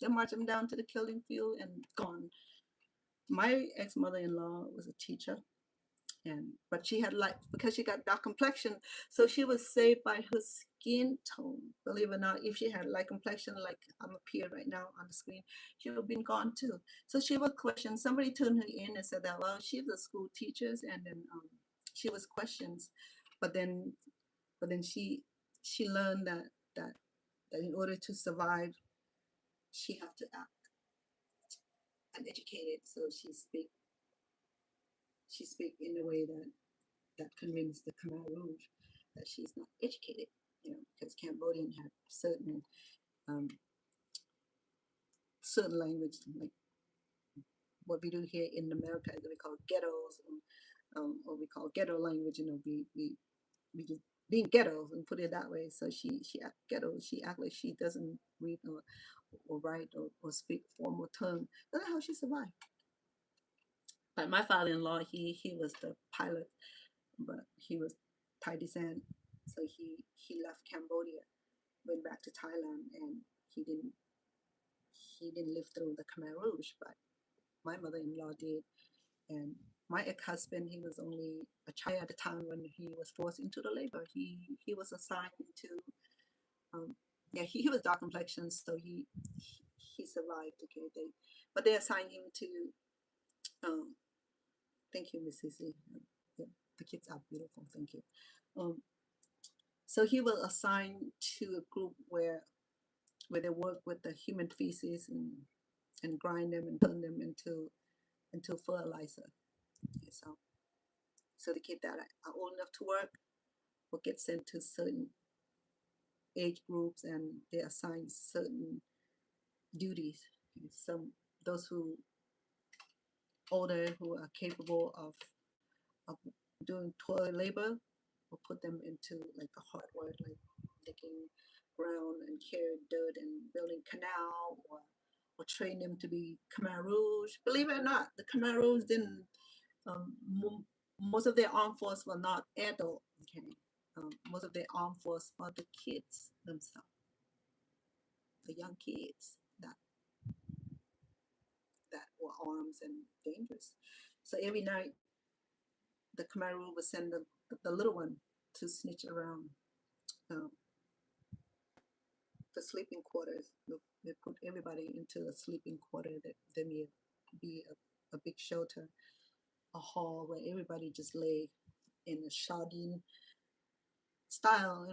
they march them down to the killing field and gone. My ex-mother-in-law was a teacher, and but she had like, because she got dark complexion, so she was saved by her skin tone. Believe it or not, if she had light complexion like I'm up here right now on the screen, she would have been gone too. So she was questioned. Somebody turned her in and said that, well, she's a school teacher, and then she was questioned, but then she learned that in order to survive, she had to act uneducated. So she speak in a way that convinced the Khmer Rouge that she's not educated, because Cambodian had um, certain language, like what we do here in America that we call ghettos, or we call ghetto language. We just being ghetto and put it that way. So she act ghetto. She act like she doesn't read or write or speak formal tongue. That's how she survived. But my father-in-law, he was the pilot, but he was Thai descent, so he left Cambodia, went back to Thailand, and he didn't he didn't live through the Khmer Rouge, but my mother-in-law did. And my ex-husband, he was only a child at the time when he was forced into the labor. He was assigned to yeah, he was dark complexion, so he survived. Okay, but they assigned him to um, thank you, Miss Sissy. Yeah, the kids are beautiful. Thank you. Um, so he was assigned to a group where they work with the human feces and grind them and turn them into fertilizer. Okay, so the kids that are old enough to work will get sent to certain age groups, and they assign certain duties. Okay, some those who older who are capable of doing toil labor, will put them into like the hard work, like digging ground and carrying dirt and building canal, or train them to be Khmer Rouge. Believe it or not, the Khmer Rouge didn't. Um, Most of their armed force were not adult. Okay, most of their armed force were the kids themselves, the young kids that were armed and dangerous. So every night, the Khmer Rouge would send the little one to snitch around um, the sleeping quarters. They put everybody into a sleeping quarter. That there may be a big shelter, a hall where everybody just lay in a sardine style.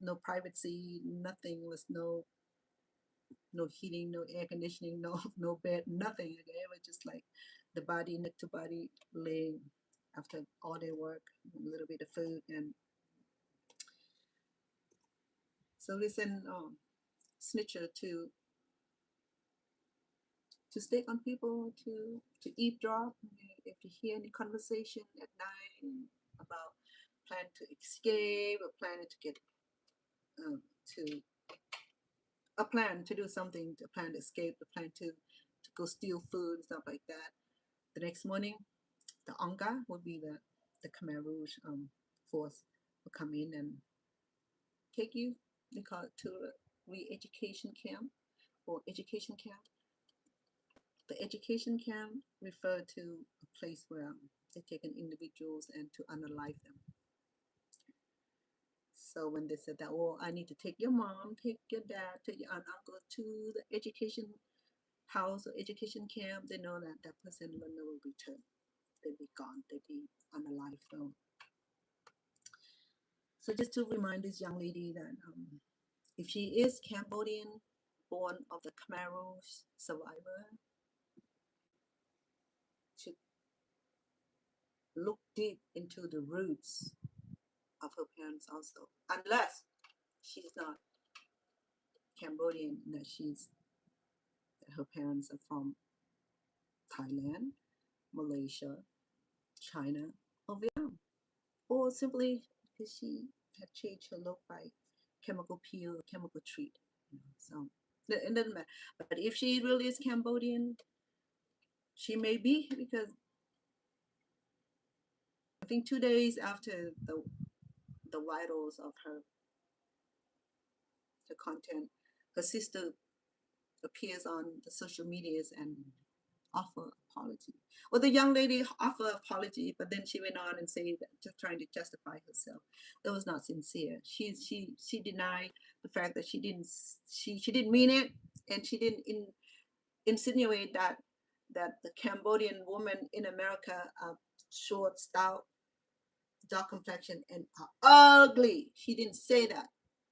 No privacy, nothing. Was no heating, no air conditioning, no no bed, nothing. Okay, it was just like the body neck to body laying after all their work, a little bit of food, and so they send snitcher to stick on people, to eavesdrop. If you hear any conversation at night about plan to escape or planning to get to a plan to do something, to plan to escape, the plan to go steal food and stuff like that. The next morning, the Anga would be the Khmer Rouge force will come in and take you. They call it to a re-education camp or education camp. The education camp refer to a place where they take in individuals and to unalive them. So when they said that, oh, I need to take your mom, take your dad, take your aunt, uncle to the education house or education camp, they know that that person will never return. They'll be gone. They'll be unalive. So just to remind this young lady that if she is Cambodian, born of the Khmer Rouge survivor, should look deep into the roots of her parents also, unless she's not Cambodian, that her parents are from Thailand, Malaysia, China, or Vietnam, or simply because she had changed her look by chemical peel or chemical treat. So it doesn't matter. But if she really is Cambodian, she may be, because I think 2 days after the vitals of her content, her sister appears on the social medias and offer apology. Well, the young lady offered apology, but then she went on and said that, just trying to justify herself. That was not sincere. She denied the fact that she didn't mean it, and she didn't insinuate that the Cambodian woman in America are short, stout, dark complexion, and are ugly. She didn't say that.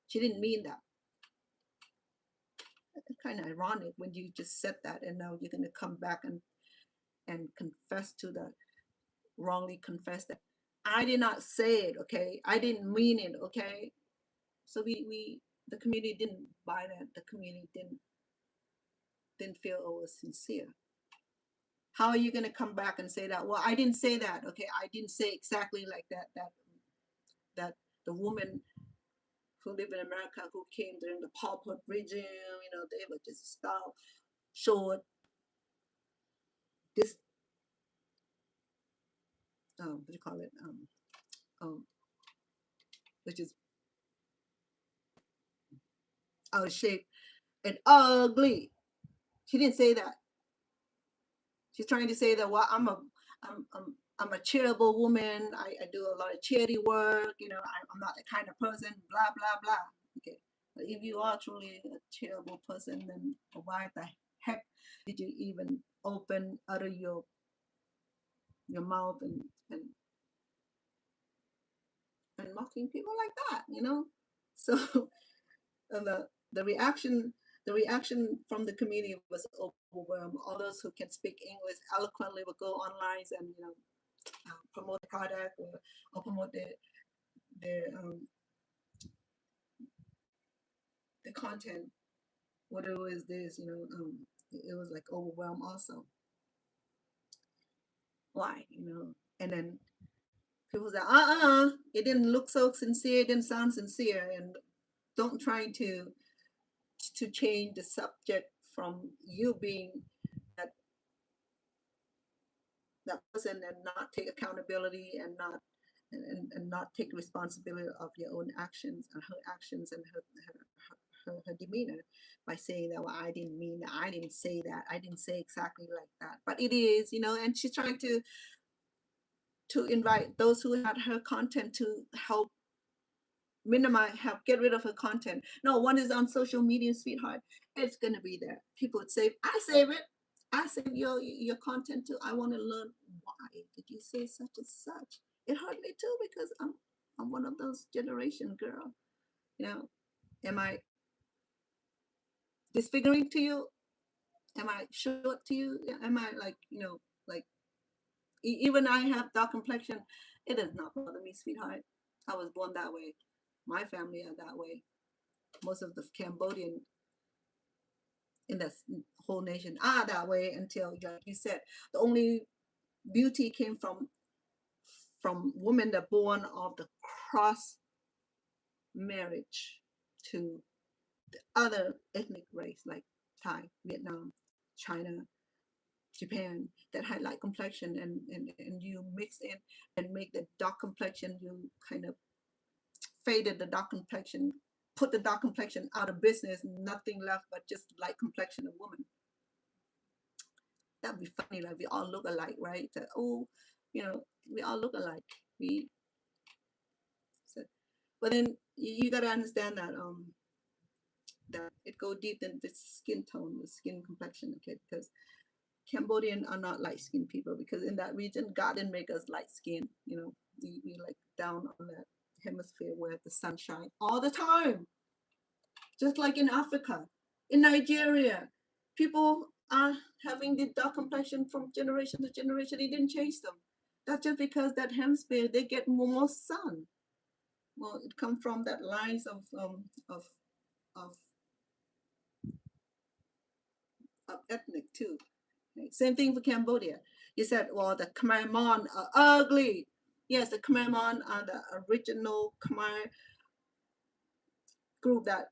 She didn't mean that. It's kind of ironic when you just said that, and now you're going to come back and confess to the wrongly confess that I did not say it, okay? I didn't mean it, okay? So we the community didn't buy that. The community didn't feel it was sincere. How are you going to come back and say that? Well, I didn't say that, okay? I didn't say exactly like that. That the woman who live in America who came during the Pol Pot regime, they were just stout, short, this what do you call it? Which is out of shape and ugly. She didn't say that. She's trying to say that, well, I'm a charitable woman. I do a lot of charity work. I'm not the kind of person. Blah blah blah. Okay, but if you are truly a charitable person, then why the heck did you even utter your mouth and mocking people like that? So the reaction from the community was overwhelmed. All those who can speak English eloquently will go online and promote the product or promote the content, whatever is this. It was like overwhelmed also. Why? And then people say, it didn't look so sincere, it didn't sound sincere, and don't try to change the subject from you being that person and not take accountability and not take responsibility of your own actions and her actions and her demeanor by saying that, well, I didn't mean that, I didn't say that, I didn't say exactly like that, but it is, and she's trying to invite those who had her content to help get rid of her content. No, one is on social media, sweetheart. It's gonna be there. People would say, I save it. I save your content too. I want to learn, why did you say such and such? It hurt me too because I'm one of those generation girl. Am I disfiguring to you? Am I short to you? Am I like even I have dark complexion? It does not bother me, sweetheart. I was born that way. My family are that way. Most of the Cambodian in the whole nation are that way until, like you said, the only beauty came from women that born of the cross marriage to the other ethnic race like Thai, Vietnam, China, Japan, that had light complexion, and you mix in and make the dark complexion, you kind of faded the dark complexion, put the dark complexion out of business, nothing left but just light complexion of woman. That'd be funny, like we all look alike, right? We all look alike. So, but then you gotta understand that it go deep in the skin tone, the skin complexion, okay? Because Cambodian are not light skinned people, because in that region, God didn't make us light skinned. We like down on that hemisphere where the sun shines all the time. Just like in Africa, in Nigeria, people are having the dark complexion from generation to generation. It didn't change them. That's just because that hemisphere they get more sun. Well, it comes from that lines of ethnic too. Okay. Same thing for Cambodia. You said, well, the Khmer Mon are ugly. Yes, the Khmer Mon are the original Khmer group that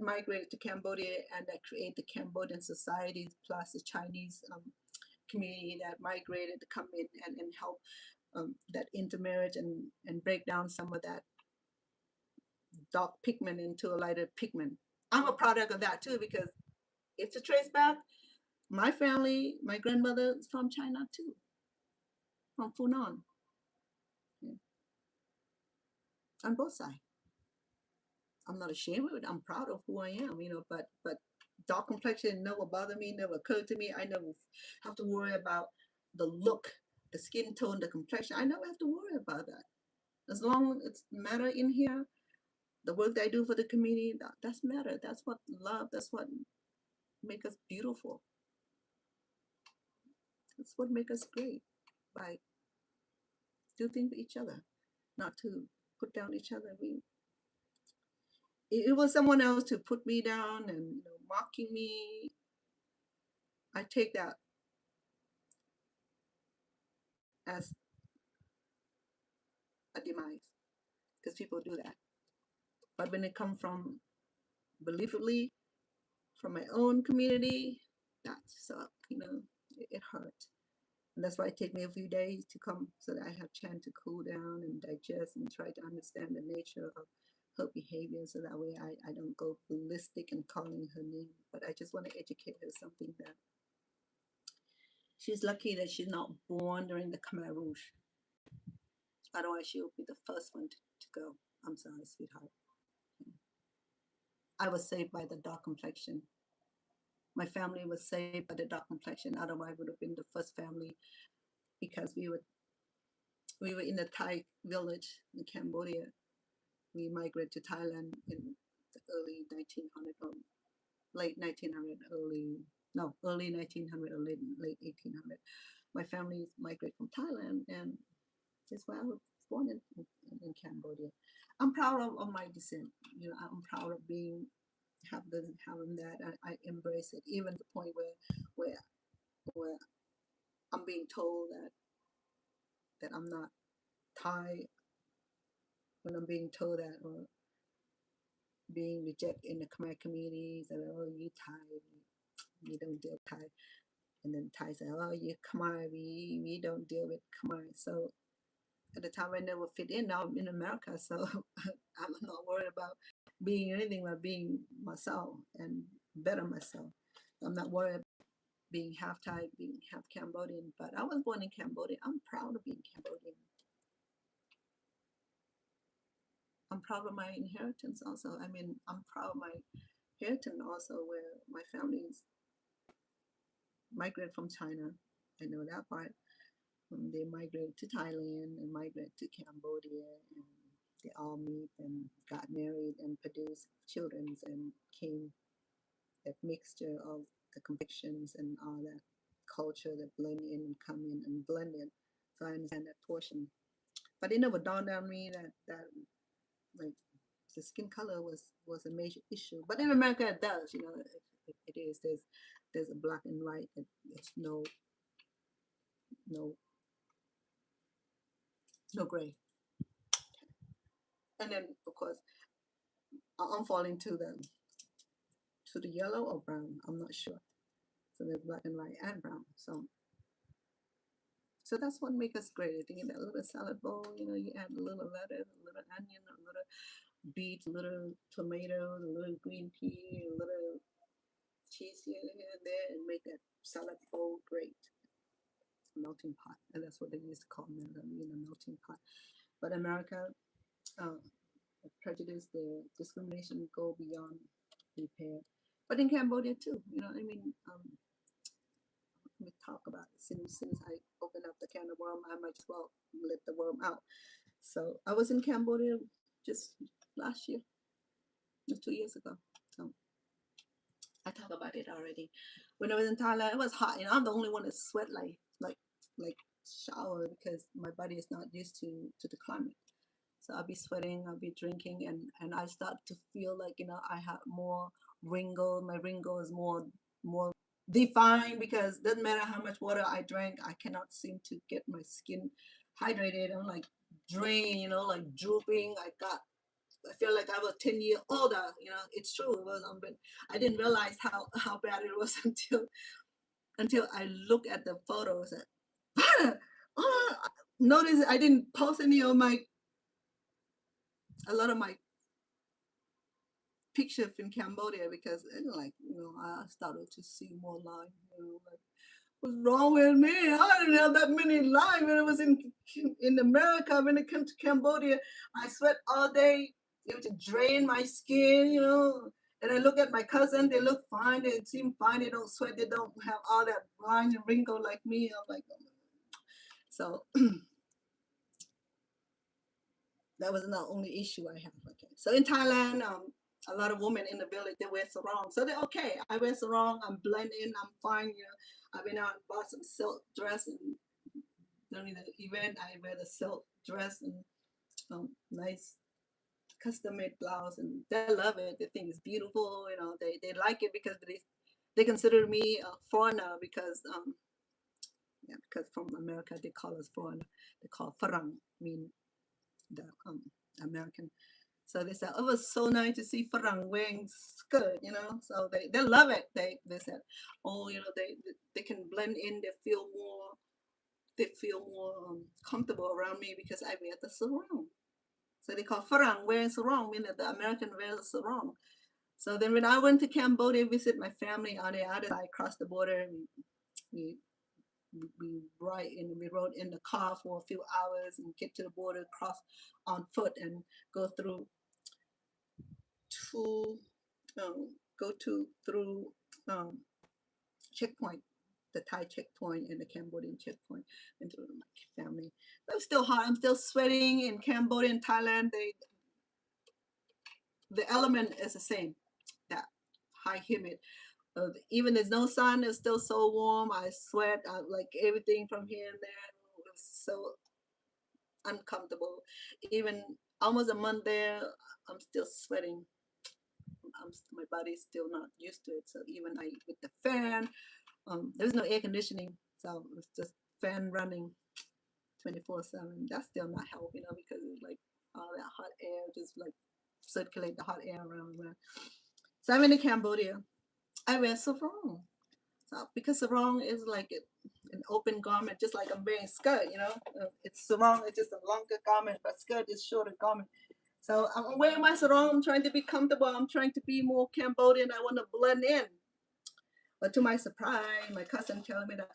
migrated to Cambodia and that create the Cambodian society, plus the Chinese community that migrated to come in and help that intermarriage and break down some of that dark pigment into a lighter pigment. I'm a product of that too, because it's a trace back. My family, my grandmother is from China too, from Funan, yeah, on both sides. I'm not ashamed of it. I'm proud of who I am, but dark complexion never bothered me, never occurred to me. I never have to worry about the look, the skin tone, the complexion. I never have to worry about that. As long as it's matter in here, the work that I do for the community, that's matter. That's what love, that's what make us beautiful. That's what make us great. By do things for each other, not to put down each other. It was someone else to put me down and mocking me. I take that as a demise, because people do that. But when it comes from believably from my own community, that's it hurt. And that's why it takes me a few days to come so that I have chance to cool down and digest and try to understand the nature of her behavior, so that way I don't go ballistic and calling her name. But I just want to educate her something, that she's lucky that she's not born during the Khmer Rouge. Otherwise, she will be the first one to go. I'm sorry, sweetheart. I was saved by the dark complexion. My family was saved by the dark complexion. Otherwise, I would have been the first family, because we were in a Thai village in Cambodia. We migrated to Thailand in the early 1900, or late 1900, early 1900 or late 1800. My family migrated from Thailand, and that's why I was born in Cambodia. I'm proud of my descent. I'm proud of having that. I embrace it, even to the point where where I'm being told that I'm not Thai, when I'm being told that, or being rejected in the Khmer communities, and oh, you Thai, we don't deal with Thai, and then Thai say, oh, you Khmer, we don't deal with Khmer. So at the time I never fit in. Now I'm in America, so I'm not worried about being anything but being myself and better myself. I'm not worried about being half Thai, being half Cambodian. But I was born in Cambodia. I'm proud of being Cambodian. I'm proud of my inheritance also. I mean, I'm proud of my heritage also, where my family's migrated from China. I know that part. They migrated to Thailand and migrated to Cambodia, and they all meet and got married and produced children, and came that mixture of the complexions and all that culture that blend in and come in and blend in. So I understand that portion. But it never dawned on me that like the skin color was a major issue. But in America it does, it is. There's a black and white. It's no no gray. And then of course I'm falling to the yellow or brown. I'm not sure. So there's black and white and brown. So that's what makes us great. I think in that little salad bowl, you add a little lettuce, a little onion, a little beet, a little tomato, a little green pea, a little cheese here and there, and make that salad bowl great. Melting pot, and that's what they used to call them, melting pot. But America, uh, the prejudice, the discrimination go beyond repair. But in Cambodia too, I mean, let me talk about it. Since I opened up the can of worm, I might as well let the worm out. So I was in Cambodia just last year, 2 years ago. So I talk about it already. When I was in Thailand, it was hot, and I'm the only one that sweat like shower, because my body is not used to the climate. So I'll be sweating, I'll be drinking, and I start to feel like I have more wrinkle. My wrinkle is more defined, because it doesn't matter how much water I drank, I cannot seem to get my skin hydrated. I'm like drained, like drooping. I feel like I was 10 years older. It's true. It was, but I didn't realize how bad it was until I look at the photos. And, oh, notice I didn't post any of a lot of my picture in Cambodia because like I started to see more lines. Like what's wrong with me? I didn't have that many lines when I was in America. When it came to Cambodia, I sweat all day. It would to drain my skin. And I look at my cousin; they look fine. They seem fine. They don't sweat. They don't have all that lines and wrinkle like me. I'm like, oh. So that was not the only issue I have. Okay, so in Thailand, a lot of women in the village they wear sarong, so they're okay. I wear sarong, I'm blending, I'm fine. I went out and bought some silk dress, and during the event, I wear the silk dress and nice custom made blouse, and they love it. They think it's beautiful. They like it because they consider me a foreigner because yeah, because from America they call us foreigner. They call farang mean the American. So they said, oh, it was so nice to see Farang wearing skirt. So they love it. They said, oh, they can blend in. They feel more comfortable around me because I wear the sarong. So they call Farang wearing sarong, meaning the American wears sarong. So then when I went to Cambodia, visit my family on the other side, across the border, we we rode in the car for a few hours and get to the border, cross on foot and go through to go to through um, checkpoint, the Thai checkpoint and the Cambodian checkpoint, and through my family. But I'm still hot. I'm still sweating in Cambodia and Thailand. The element is the same, that high humid. Even there's no sun, it's still so warm. I sweat. Like everything from here and there. It was so uncomfortable. Even almost a month there, I'm still sweating. My body's still not used to it. So even with the fan, there's no air conditioning, so it's just fan running 24/7. That's still not helping, because it's like all that hot air just like circulate the hot air around. So I'm in Cambodia. I wear sarong. So because sarong is like an open garment, just like I'm wearing skirt. It's sarong. It's just a longer garment, but skirt is shorter garment. So I'm wearing my sarong. I'm trying to be comfortable. I'm trying to be more Cambodian. I want to blend in. But to my surprise, my cousin telling me that,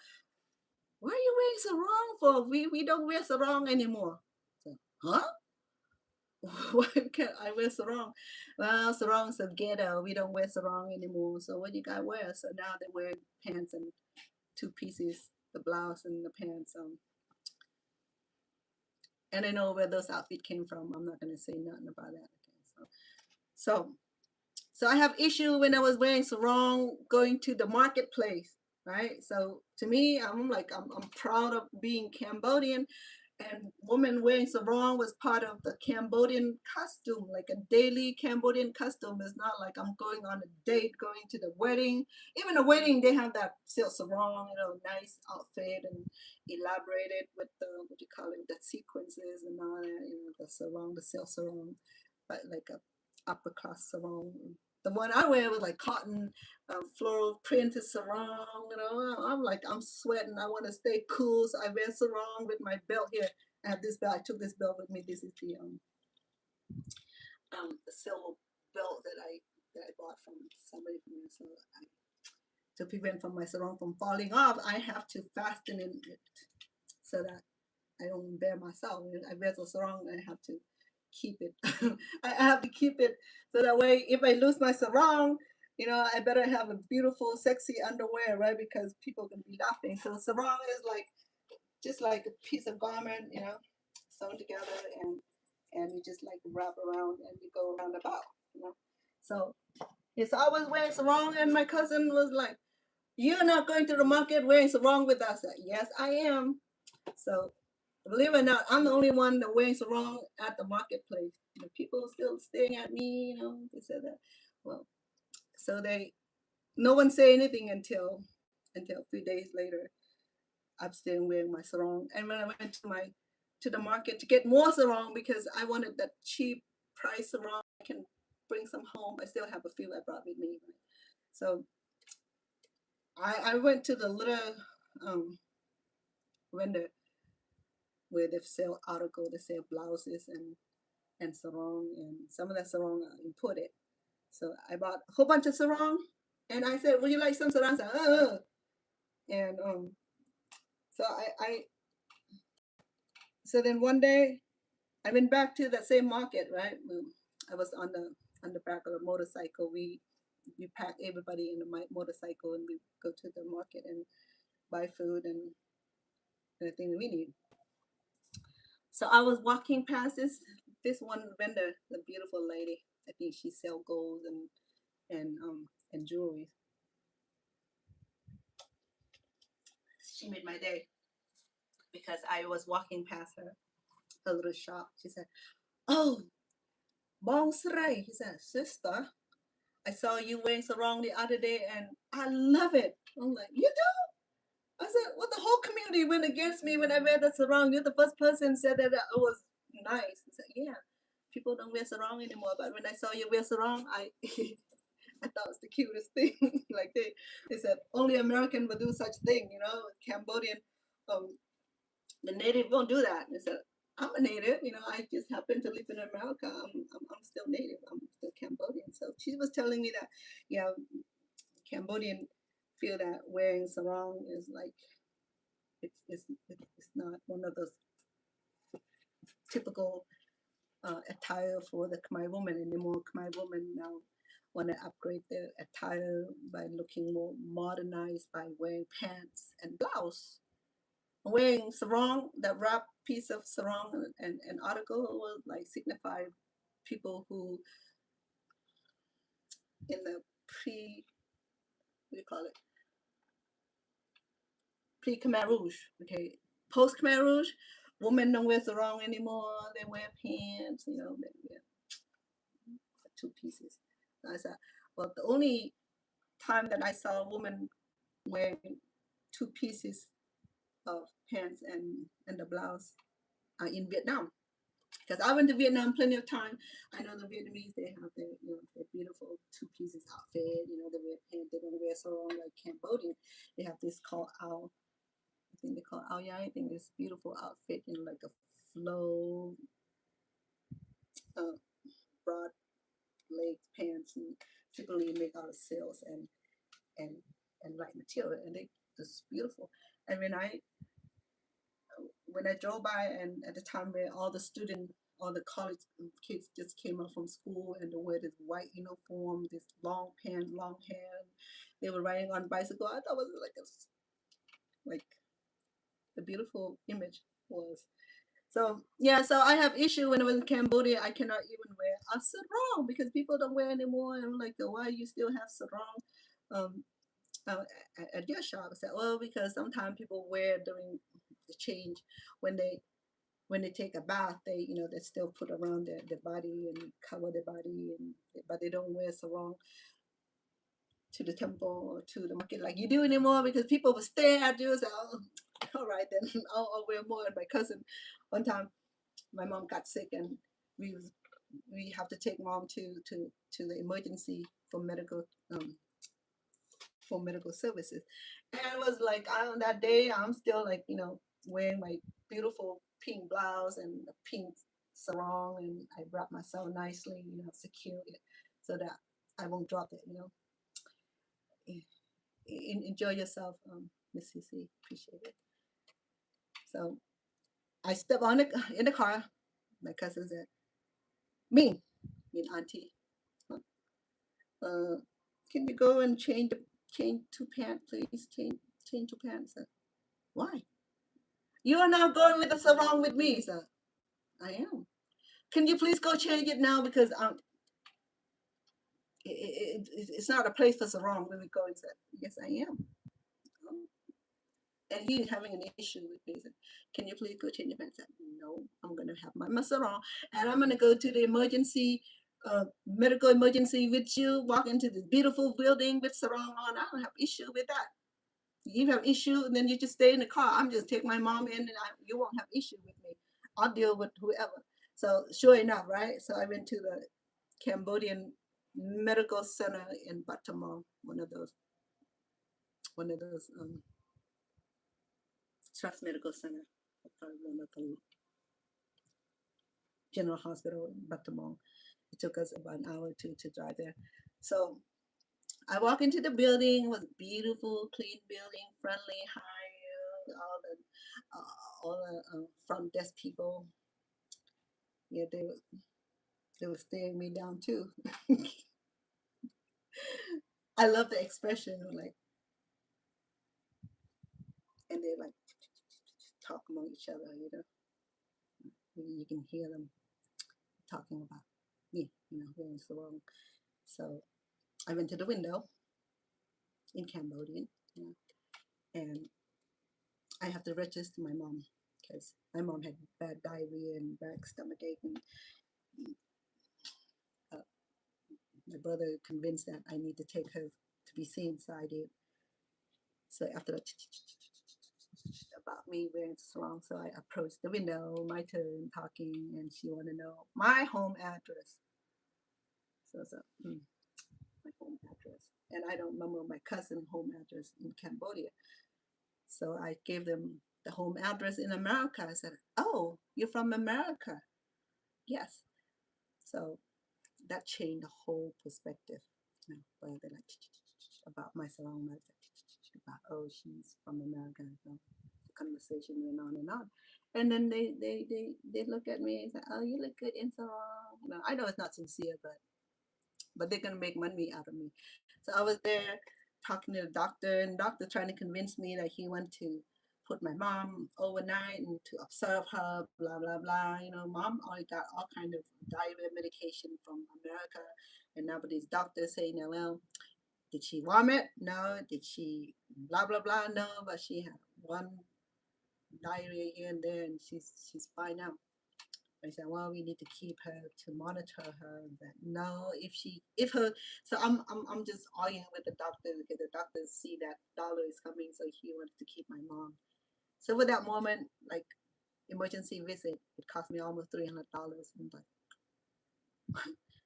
why are you wearing sarong for? We don't wear sarong anymore. So, huh? Why can't I wear sarong? Well, sarong is a ghetto. We don't wear sarong anymore. So what you guys wear? So now they wear pants and two pieces, the blouse and the pants. And I know where those outfits came from. I'm not gonna say nothing about that. Okay, so so I have issue when I was wearing sarong going to the marketplace, right? So to me, I'm proud of being Cambodian, and woman wearing sarong was part of the Cambodian costume, like a daily Cambodian costume. It's not like I'm going on a date, going to the wedding. Even a wedding, they have that silk sarong, nice outfit and elaborated with the what you call it, the sequences and all that, the sarong, the silk sarong, but like a upper class sarong. The one I wear was like cotton, floral printed sarong. I'm sweating. I want to stay cool, so I wear sarong with my belt here. I have this belt. I took this belt with me. This is the silver belt that I bought from somebody from here. So to prevent from my sarong from falling off, I have to fasten it so that I don't bear myself. I wear the sarong. I have to keep it. I have to keep it so that way, if I lose my sarong, I better have a beautiful, sexy underwear, right? Because people can be laughing. So sarong is like just like a piece of garment, sewn together, and you just like wrap around and you go around about. So it's always wearing sarong, and my cousin was like, "You're not going to the market wearing sarong with us?" Yes, I am. So believe it or not, I'm the only one that wearing sarong at the marketplace. The people still staring at me, they said that. Well, so no one say anything until a few days later. I'm still wearing my sarong. And when I went to the market to get more sarong because I wanted that cheap price sarong, I can bring some home. I still have a few I brought with me. So I went to the little vendor where they sell article, they sell blouses and sarong, and some of that sarong are imported. So I bought a whole bunch of sarong, and I said, "Would you like some sarong?" I said, and so so then one day I went back to that same market, right? I was on the back of a motorcycle. We pack everybody in a motorcycle and we go to the market and buy food and anything that we need. So I was walking past this one vendor, the beautiful lady. I think she sell gold and jewelry. She made my day because I was walking past her little shop. She said, "Oh, Bong Sarai." He said, "Sister, I saw you wearing sarong the other day and I love it." I'm like, "You do?" I said, "Well, the whole community went against me when I wear the sarong. You're the first person said that it was nice." He said, "Yeah, people don't wear sarong anymore, but when I saw you wear sarong, I I thought it was the cutest thing." Like they said, only American would do such thing, Cambodian, um, the native won't do that. They said, "I'm a native, I just happen to live in America. I'm still native. I'm still Cambodian." So she was telling me that, yeah, Cambodian feel that wearing sarong is like it's not one of those typical attire for the Khmer woman anymore. Khmer women now want to upgrade their attire by looking more modernized by wearing pants and blouse. Wearing sarong, that wrap piece of sarong and article will like signify people who in the what do you call it? Pre Khmer Rouge, okay. Post Khmer Rouge, women don't wear sarong anymore. They wear pants, they wear two pieces. I said, well, the only time that I saw a woman wearing two pieces of pants and the blouse in Vietnam. Because I went to Vietnam plenty of time. I know the Vietnamese, they have their beautiful two pieces outfit. They wear pants. They don't wear sarong like Cambodian. They have this called ao. I think they call it ao ya. I think this beautiful outfit in like a flow, uh, broad leg pants, and typically made out of silks and and light material, and they just beautiful. And when I drove by, and at the time where all the college kids just came up from school and they wear this white uniform, this long pants, long hair, and they were riding on bicycle. I thought it was like the beautiful image was. So yeah, so I have issue when I was in Cambodia. I cannot even wear a sarong because people don't wear anymore. And I'm like, why you still have sarong um, uh, at your shop? I said, well, because sometimes people wear during the change when they take a bath. They still put around their body and cover their body, but they don't wear sarong to the temple or to the market like you do anymore because people will stare at you. So, all right, then I'll wear more. And my cousin, one time, my mom got sick and we was, we have to take mom to the emergency for um medical services. And it was like on that day I'm still like, wearing my beautiful pink blouse and a pink sarong, and I wrap myself nicely, secure it so that I won't drop it, Enjoy yourself, Miss CC. Appreciate it. So I step in the car. My cousin said, "Me, mean auntie, uh, can you go and change to pants, please? Change to pants." Said, why? You are now going with the sarong with me, sir. I am. Can you please go change it now because it's not a place for sarong when we go. And said, yes, I am. And he's having an issue with me. He said, can you please go change your pants? I said, no, I'm going to have my sarong and I'm going to go to the medical emergency with you, walk into this beautiful building with sarong on. I don't have issue with that. You have issue, and then you just stay in the car. I'm just take my mom in, and you won't have issue with me. I'll deal with whoever. So sure enough, right? So I went to the Cambodian Medical Center in Batamang, one of those trust medical center. I can't remember the general hospital in Batamong. It took us about an hour or two to drive there. So I walk into the building. It was a beautiful, clean building, friendly, high, all the front desk people. Yeah, they were staring me down too. I love the expression, like, and they like talk among each other. You can hear them talking about me. Doing so wrong. So I went to the window in Cambodian, and I have to register my mom because my mom had bad diarrhea and bad stomachache, and uh, my brother convinced that I need to take her to be seen. So I did. So after that, about me wearing sarong, so I approached the window, my turn talking, and she wanted to know my home address. So my home address, and I don't remember my cousin's home address in Cambodia. So I gave them the home address in America. I said, "Oh, you're from America?" Yes. So that changed the whole perspective. Where they like about my salon, about, oh, she's from America. So the conversation went on and on. And then they look at me and say, "Oh, you look good in salon." I know it's not sincere, but they're gonna make money out of me. So I was there talking to the doctor, and the doctor trying to convince me that he wanted to put my mom overnight and to observe her, blah blah blah. Mom already got all kind of diabetic medication from America, and now but these doctors saying, well, did she vomit? No. Did she blah blah blah? No. But she had one diarrhea here and there, and she's fine now. I said, well, we need to keep her to monitor her. That no, if her, so I'm just arguing with the doctor because the doctors see that dollar is coming, so he wanted to keep my mom. So with that moment, like emergency visit, it cost me almost $300. And like,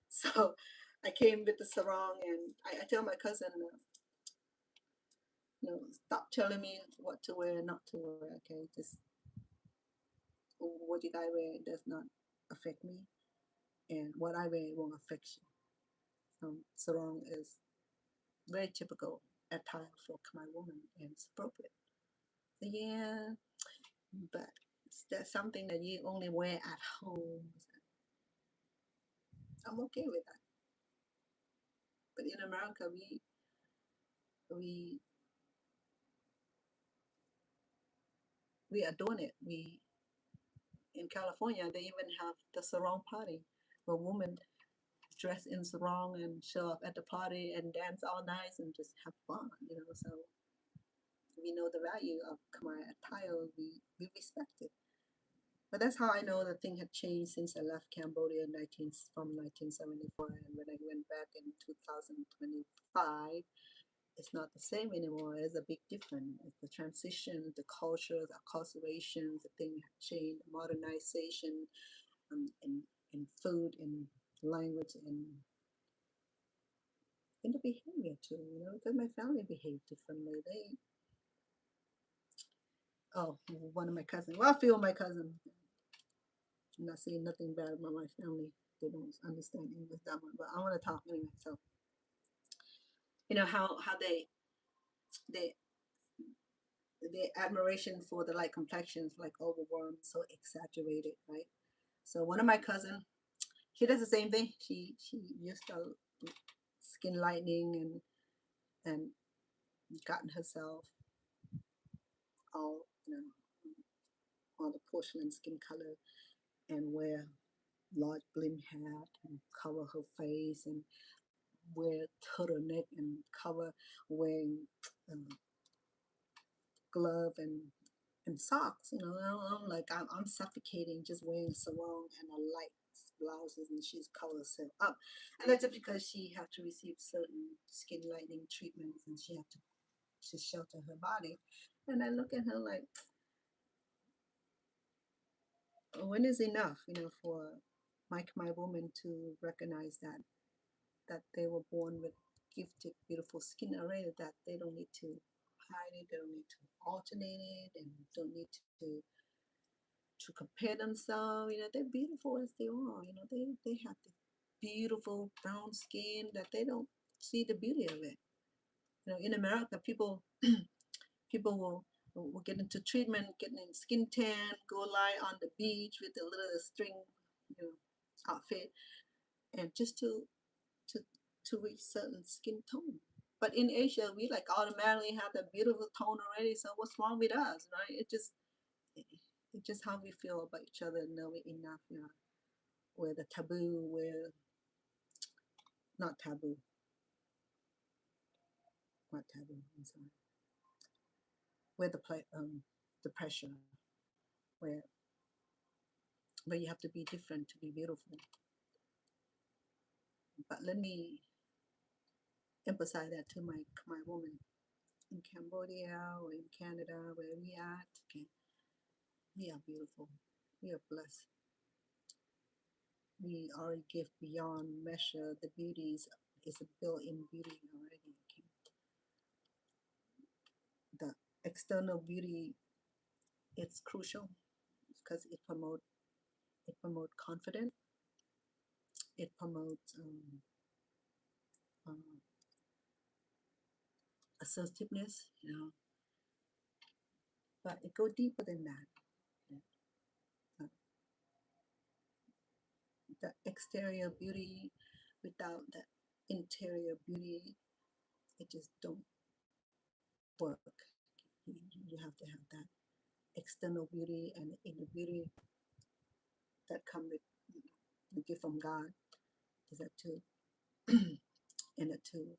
so I came with the sarong, and I tell my cousin, stop telling me what to wear and not to wear. Okay, just what you guys wear does not affect me, and what I wear won't affect you. Sarong is very typical attire for Khmer woman, and it's appropriate. So yeah, but that's something that you only wear at home. I'm okay with that. But in America, we we adorn it. We in California, they even have the sarong party where women dress in sarong and show up at the party and dance all night and just have fun. So we know the value of Khmer attire. We respect it. But that's how I know the thing had changed since I left Cambodia from 1974. And when I went back in 2025, it's not the same anymore. There's a big difference. It's the transition, the cultures, the cultivations, the thing have changed, modernization, in food, in language, and in the behavior too. Because my family behaved differently. One of my cousins. Well, a few of my cousins. I'm not saying nothing bad about my family. They don't understand English that much, but I want to talk anyway. So how they the admiration for the light complexions like overwhelmed, so exaggerated, right? So one of my cousin, she does the same thing. She used skin lightening and gotten herself all all the porcelain skin color and wear large brim hat and cover her face and wear turtleneck and cover wearing um, glove and socks. I'm like I'm suffocating just wearing a sarong and a light blouses, and she's covered herself up, and that's just because she had to receive certain skin lightening treatments, and she had to shelter her body. And I look at her like, when is enough, for my woman to recognize that they were born with gifted, beautiful skin already, that they don't need to hide it, they don't need to alternate it, and don't need to to compare themselves. They're beautiful as they are. They have the beautiful brown skin that they don't see the beauty of it. In America, people will get into treatment, getting skin tan, go lie on the beach with a little string, you outfit, and just to to reach certain skin tone. But in Asia, we like automatically have that beautiful tone already. So what's wrong with us, right? It's just how we feel about each other, knowing enough, where the taboo, where not taboo, not taboo. I'm sorry. Where the pressure, where where you have to be different to be beautiful. But let me emphasize that to my Khmer woman in Cambodia or in Canada, where we at. Okay, we are beautiful. We are blessed. We already give beyond measure. The beauty is a built-in beauty already. Okay? The external beauty, it's crucial because it promote confidence. It promotes um, assertiveness. But it go deeper than that. Yeah. Uh, the exterior beauty without the interior beauty, it just don't work. You have to have that external beauty and inner beauty that come with the gift from God. Is that to and that to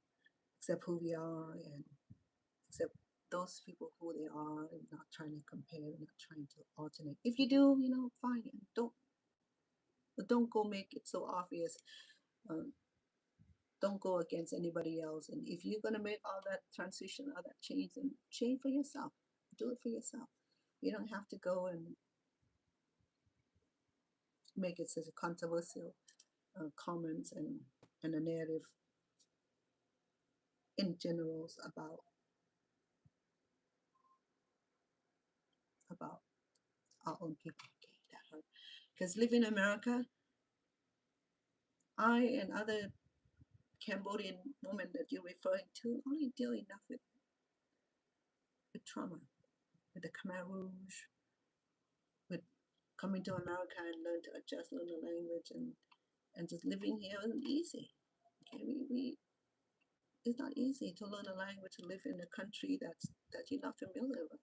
accept who we are and accept those people who they are, and not trying to compare, not trying to alternate. If you do, fine. Don't go make it so obvious. Um, don't go against anybody else. And if you're gonna make all that transition, all that change, then change for yourself. Do it for yourself. You don't have to go and make it such a controversial comments and a narrative in general about our own people. Okay, that hurt. Because living in America, I and other Cambodian women that you're referring to only deal enough with trauma, with the Khmer Rouge, with coming to America and learn to adjust, learn the language, and just living here isn't easy. Okay, it's not easy to learn a language, to live in a country that you're not familiar with,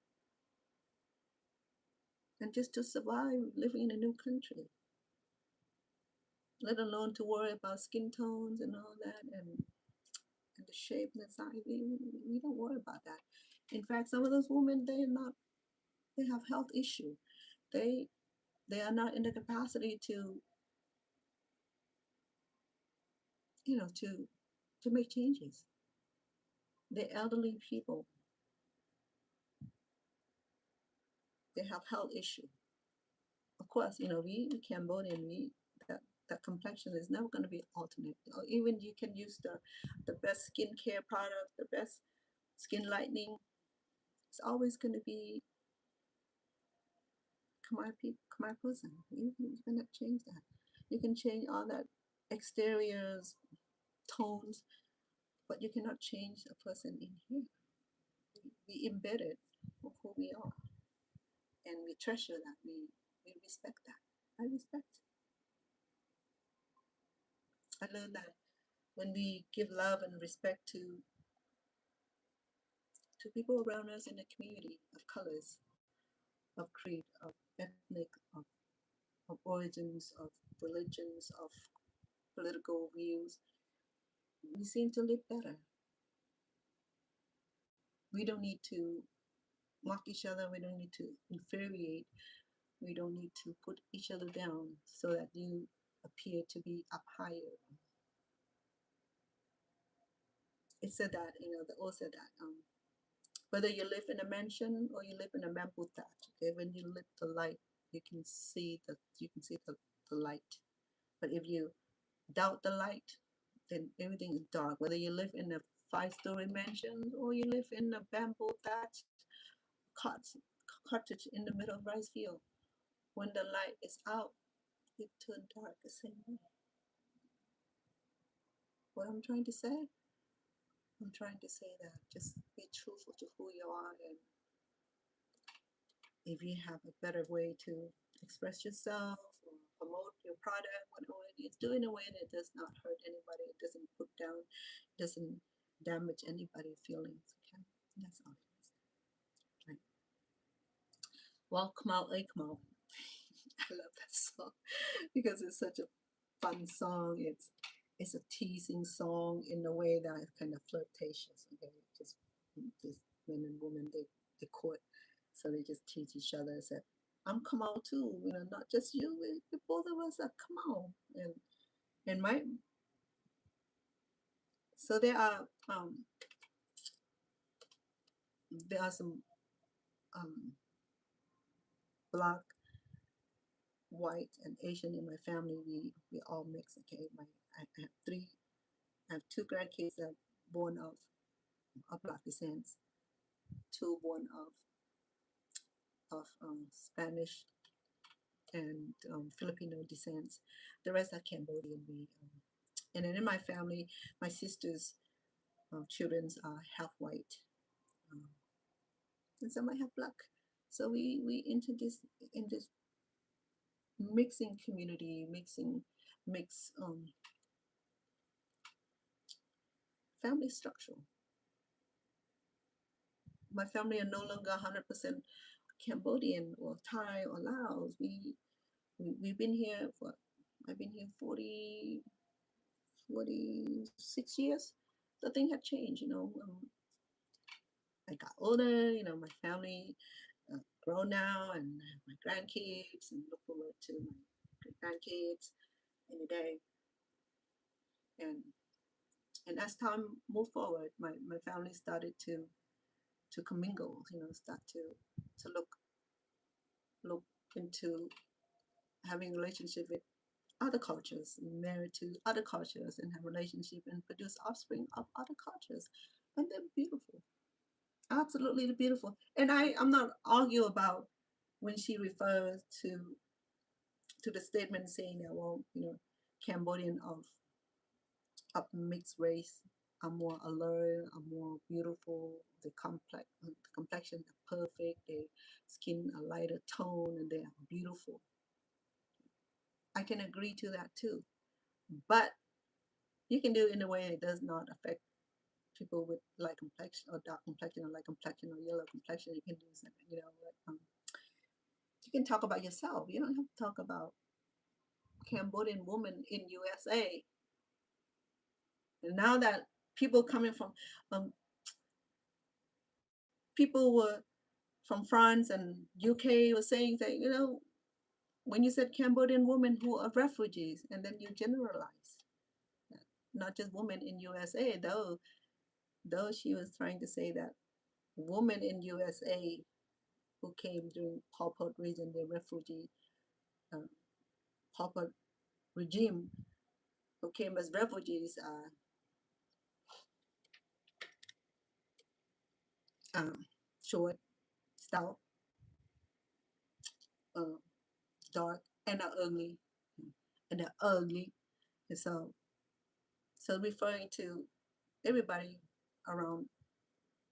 and just to survive living in a new country, let alone to worry about skin tones and all that, and the shape and the size. We don't worry about that. In fact, some of those women, they have health issues. They are not in the capacity to make changes. They're elderly people. They have health issues. Of course, we Cambodian, that complexion is never going to be alternate. Or even you can use the best skincare product, the best skin lightening. It's always going to be Khmer person. You cannot change that. You can change all that exteriors, tones, but you cannot change a person in here. We embedded who we are, and we treasure that. We respect that. I respect. I learned that when we give love and respect to people around us in the community of colors, of creed, of ethnic, of origins, of religions, of political views, we seem to live better. We don't need to mock each other. We don't need to infuriate. We don't need to put each other down so that you appear to be up higher. It said that, the oath said that whether you live in a mansion or you live in a bamboo thatch, okay, when you lit the light, you can see the light. But if you doubt the light, then everything is dark. Whether you live in a 5-story mansion or you live in a bamboo thatch cottage in the middle of rice field, When the light is out, it turns dark the same way. What I'm trying to say? I'm trying to say that just be truthful to who you are, and if you have a better way to express yourself or promote your product, whatever it is, do it in a way that does not hurt anybody, it doesn't put down, doesn't damage anybody's feelings. Okay, that's all it is. Right. Well, Kamal A Kamal. I love that song because it's such a fun song. It's a teasing song in a way that is kind of flirtatious. Okay, just men and women they court, so they just tease each other. Said, "I'm Kamal too. You know, not just you. Both of us are Kamal." And my so there are some um, black, white, and Asian in my family. We all mix. Okay, I have three. I have two grandkids that are born of black descent, two born of Spanish and Filipino descent. The rest are Cambodian. And then in my family, my sister's children are half white, um, and some are half black. So we into this in this mixing community, mix family structure. My family are no longer 100% Cambodian or Thai or Laos. We've been here for I've been here 46 years. The thing had changed, I got older, my family grown now, and I have my grandkids, and look forward to my grandkids any day. And as time moved forward, my family started to commingle, start to look into having a relationship with other cultures, married to other cultures, and have relationship and produce offspring of other cultures, and they're beautiful, absolutely beautiful. And I'm not argue about when she refers to the statement saying that, well, Cambodian of mixed race are more alert, are more beautiful, the complexion are perfect, their skin a lighter tone, and they are beautiful. I can agree to that too, but you can do it in a way that does not affect people with light complexion or dark complexion or light complexion or yellow complexion. You can do something, you can talk about yourself. You don't have to talk about Cambodian woman in USA. And now that people coming from people were from France and UK were saying that, when you said Cambodian women who are refugees, and then you generalize, not just women in USA, though she was trying to say that women in USA who came during Pol Pot region, the refugee uh, Pol Pot regime, who came as refugees, short, stout, uh, dark, and are ugly, and they're ugly. And so referring to everybody around,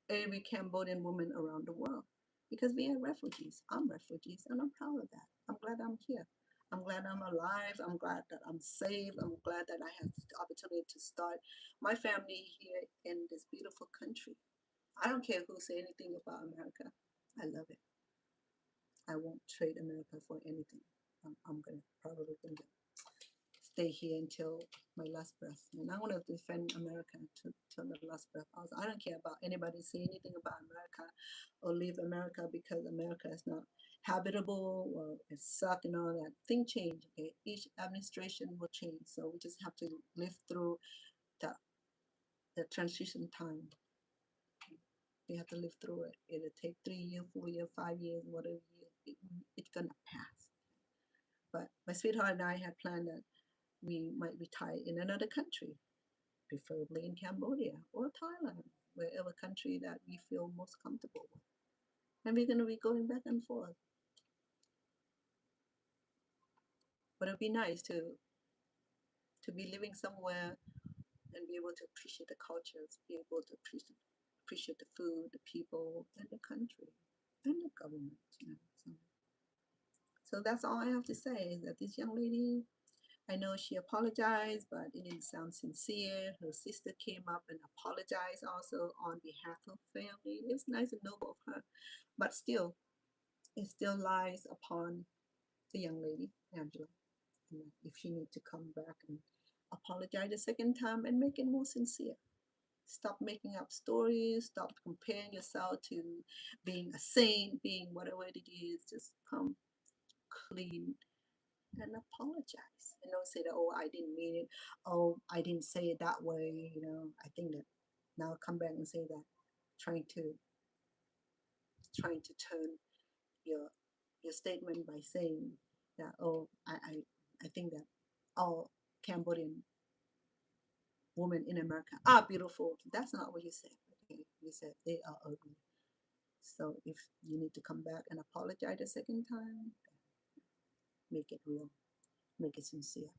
every Cambodian woman around the world, because we are refugees. I'm refugees, and I'm proud of that. I'm glad I'm here. I'm glad I'm alive. I'm glad that I'm safe. I'm glad that I have the opportunity to start my family here in this beautiful country. I don't care who say anything about America. I love it. I won't trade America for anything. I'm gonna probably gonna stay here until my last breath. And I want to defend America till the last breath. Also, I don't care about anybody saying anything about America or leave America because America is not habitable or it's suck and all that. Thing change. Okay, each administration will change. So we just have to live through the the transition time. We have to live through it. It'll take 3 years, 4 years, 5 years, whatever year. It's gonna pass. But my sweetheart and I had planned that we might retire in another country, preferably in Cambodia or Thailand, wherever country that we feel most comfortable with. And we're going to be going back and forth. But it'd be nice to be living somewhere and be able to appreciate the cultures, be able to appreciate the food, the people, and the country, and the government. So that's all I have to say. Is that this young lady, I know she apologized, but it didn't sound sincere. Her sister came up and apologized also on behalf of family. It was nice and noble of her, but still, it still lies upon the young lady, Angela, and if she needs to come back and apologize a second time and make it more sincere. Stop making up stories. Stop comparing yourself to being a saint, being whatever it is. Just come clean and apologize. And don't say that, oh, I didn't mean it. Oh, I didn't say it that way. I think that now come back and say that, trying to turn your statement by saying that, oh, I think that all Cambodian women in America are beautiful. That's not what you said. Okay, you said they are ugly. So if you need to come back and apologize a second time, make it real, make it sincere.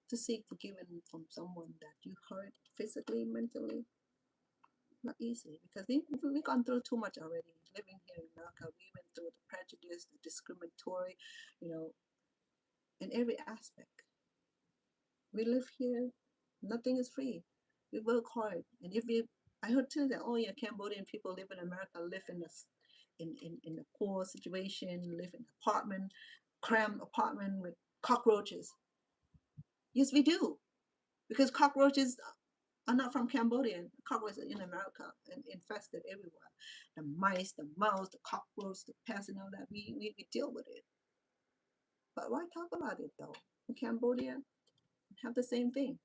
To seek forgiveness from someone that you hurt physically, mentally, not easy, because we've gone through too much already. Living here in America, we went through the prejudice, the discriminatory, in every aspect. We live here, nothing is free. We work hard, and I heard too that, oh yeah, Cambodian people live in America, live in a poor situation, live in an apartment, cramped apartment with cockroaches. Yes, we do, because cockroaches are not from Cambodia. Cockroaches are in America and infested everywhere. The mice, the mouse, the cockroach, the pests, and all that. We deal with it. But why talk about it though? In Cambodia, have the same thing.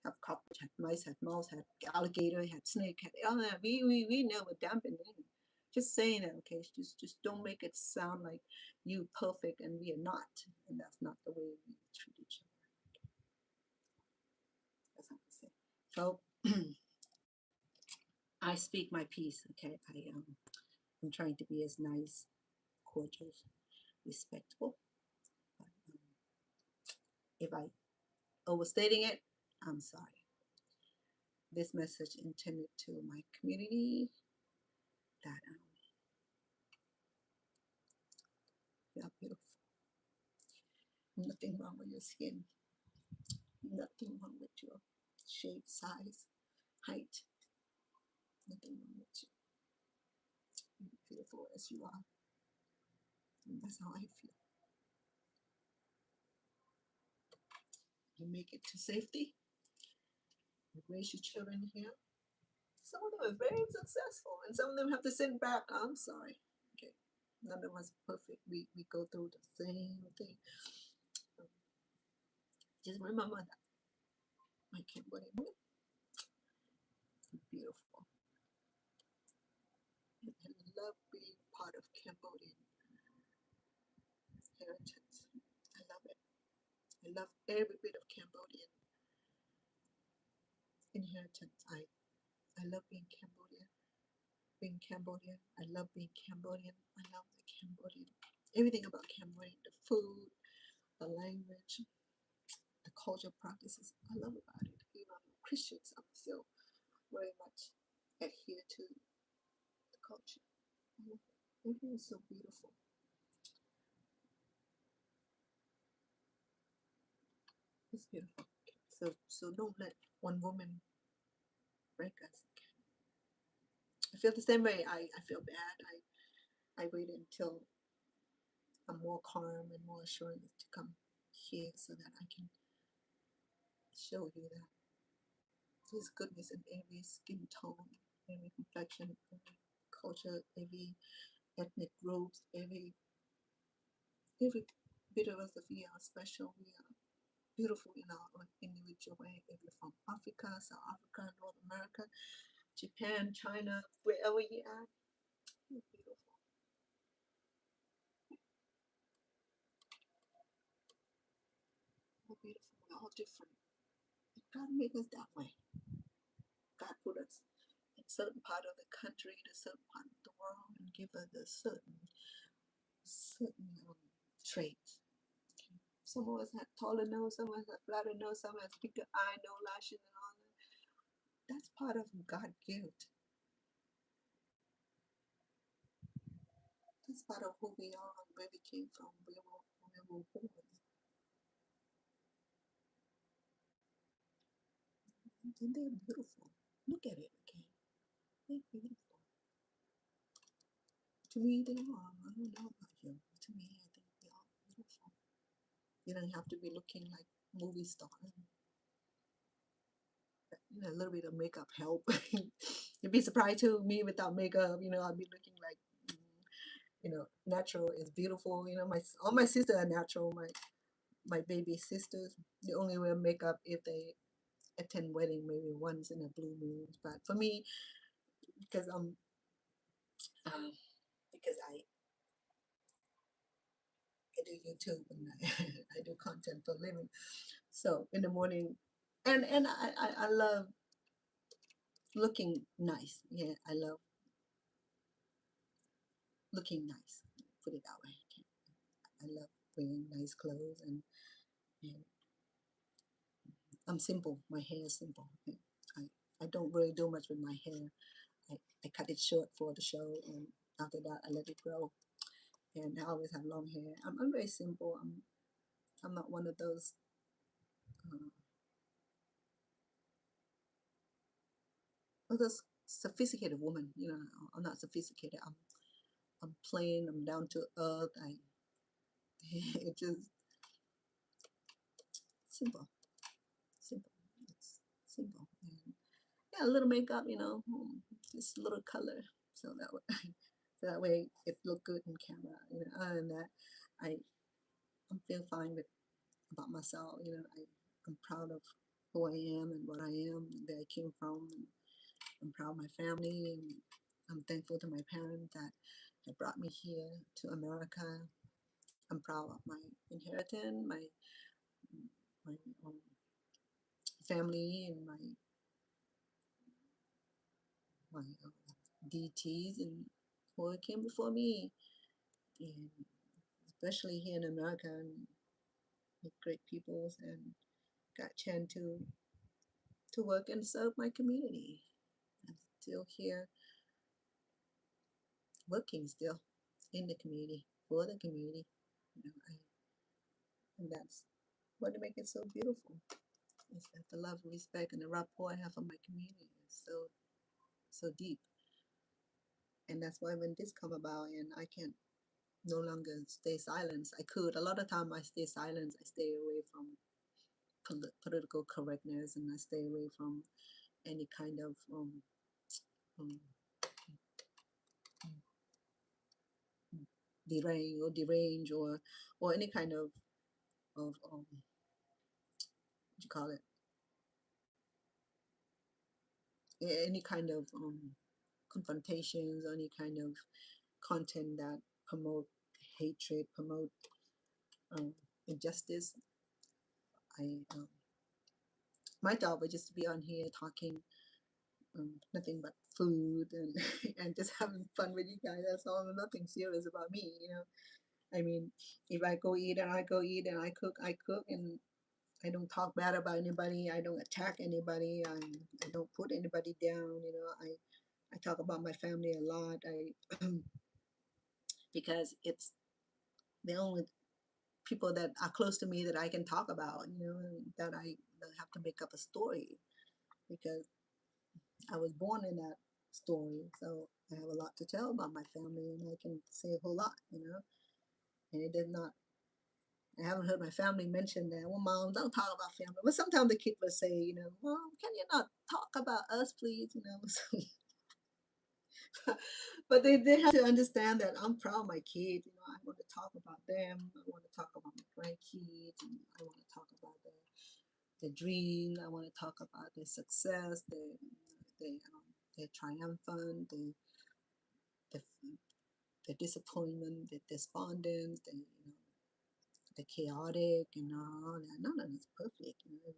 Have cockroach, had mice, had mouse, had alligator, had snake, had all that. We never dampen it. Just saying that, okay? Just don't make it sound like you perfect and we are not, and that's not the way we treat each other. That's what I say. So I speak my piece, okay? I'm trying to be as nice, cordial, respectful. But if I overstating it, I'm sorry. This message intended to my community that you are beautiful. Nothing wrong with your skin. Nothing wrong with your shape, size, height. Nothing wrong with you. You're beautiful as you are. And that's how I feel. You make it to safety. You raise your children here. Some of them are very successful, and some of them have to send back. I'm sorry. Okay. None of us perfect. We go through the same thing. Just remember that. My Cambodian woman, beautiful. And I love being part of Cambodian heritage. I love it. I love every bit of Cambodian inheritance. I love being Cambodian. Being Cambodian. I love being Cambodian. I love the Cambodian. Everything about Cambodian. The food, the language, the cultural practices. I love about it. Even Christians, I'm still very much adhere to the culture. I love it. Everything is so beautiful. It's beautiful. So don't let one woman break us. I feel the same way. I feel bad. I waited until I'm more calm and more assured to come here so that I can show you that there's goodness in every skin tone, every complexion, every culture, every ethnic groups, every bit of us. We are special. We are beautiful in our own individual way. If you're from Africa, South Africa, North America, Japan, China, wherever you are, you're beautiful. We're beautiful. We're all different. God made us that way. God put us in certain part of the country, a certain part of the world, and give us a certain traits. Okay? Some of us had taller nose, some of us had flatter nose, some of us bigger eye, no lashes, and all that. That's part of God gift. That's part of who we are, where we came from, where we were born. And they're beautiful. Look at it, okay? They're beautiful. To me, they are. I don't know about you. To me, I think they are beautiful. You don't have to be looking like movie star. You know, a little bit of makeup help. You'd be surprised too. Me without makeup, you know, I'd be looking like, you know, natural is beautiful. You know, all my sisters are natural. My baby sisters, they only wear makeup if they attend wedding, maybe once in a blue moon. But for me, because um, because I do YouTube and I do content for a living. So in the morning, and I love looking nice. Yeah, I love looking nice. Put it that way. I love wearing nice clothes and I'm simple. My hair is simple. I, I don't really do much with my hair. I, I cut it short for the show and after that I let it grow. And I always have long hair. I'm very simple. I'm not one of those uh, sophisticated woman. You know, I'm not sophisticated. I'm plain. I'm down to earth. I it just simple, simple. It's simple. And yeah, a little makeup. You know, just a little color, so that way, so that way it look good in camera. You know, other than that, I I'm feel fine with about myself. You know, I'm proud of who I am and what I am, and where I came from. And I'm proud of my family, and I'm thankful to my parents that have brought me here to America. I'm proud of my inheritance, my family, and my DTs and who came before me, and especially here in America and with great peoples, and got a chance to work and serve my community. I'm still here working still in the community for the community. You know, and that's what make it so beautiful. Is that the love, respect, and the rapport I have for my community is so deep. And that's why when this come about and I can no longer stay silent, I could. A lot of time I stay silent. I stay away from political correctness, and I stay away from any kind of um, derange or any kind of what you call it, any kind of confrontations or any kind of content that promote hatred, promote um, injustice. I My job was just to be on here talking nothing but food and and just having fun with you guys. That's all. Nothing serious about me, you know. I mean, if I go eat and I go eat and I cook, and I don't talk bad about anybody. I don't attack anybody. I don't put anybody down. You know, I talk about my family a lot. I because it's the only people that are close to me that I can talk about. You know, that I don't have to make up a story because I was born in that story. So I have a lot to tell about my family, and I can say a whole lot. You know, and it did not. I haven't heard my family mention that. Well, mom, don't talk about family. But sometimes the kids will say, you know, mom, can you not talk about us, please? You know, but they have to understand that I'm proud of my kids. You know, I want to talk about them. I want to talk about my grandkids, and I want to talk about the dream. I want to talk about their success, their triumphant, the, the disappointment, the despondence, the chaotic, and all that. None of it's perfect. You know,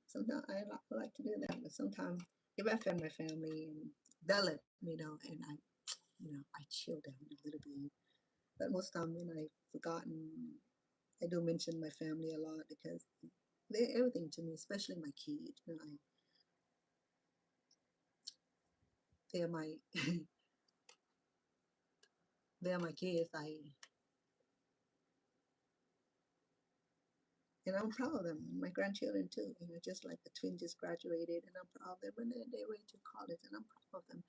sometimes like to do that, but sometimes if I offend my family, and they'll let me know, and I chill down a little bit. But most time when I've forgotten, I do mention my family a lot because they're everything to me, especially my kids. You know, they're my they're my kids. And I'm proud of them. My grandchildren too. You know, just like the twins just graduated, and I'm proud of them. And they went to college, and I'm proud of them.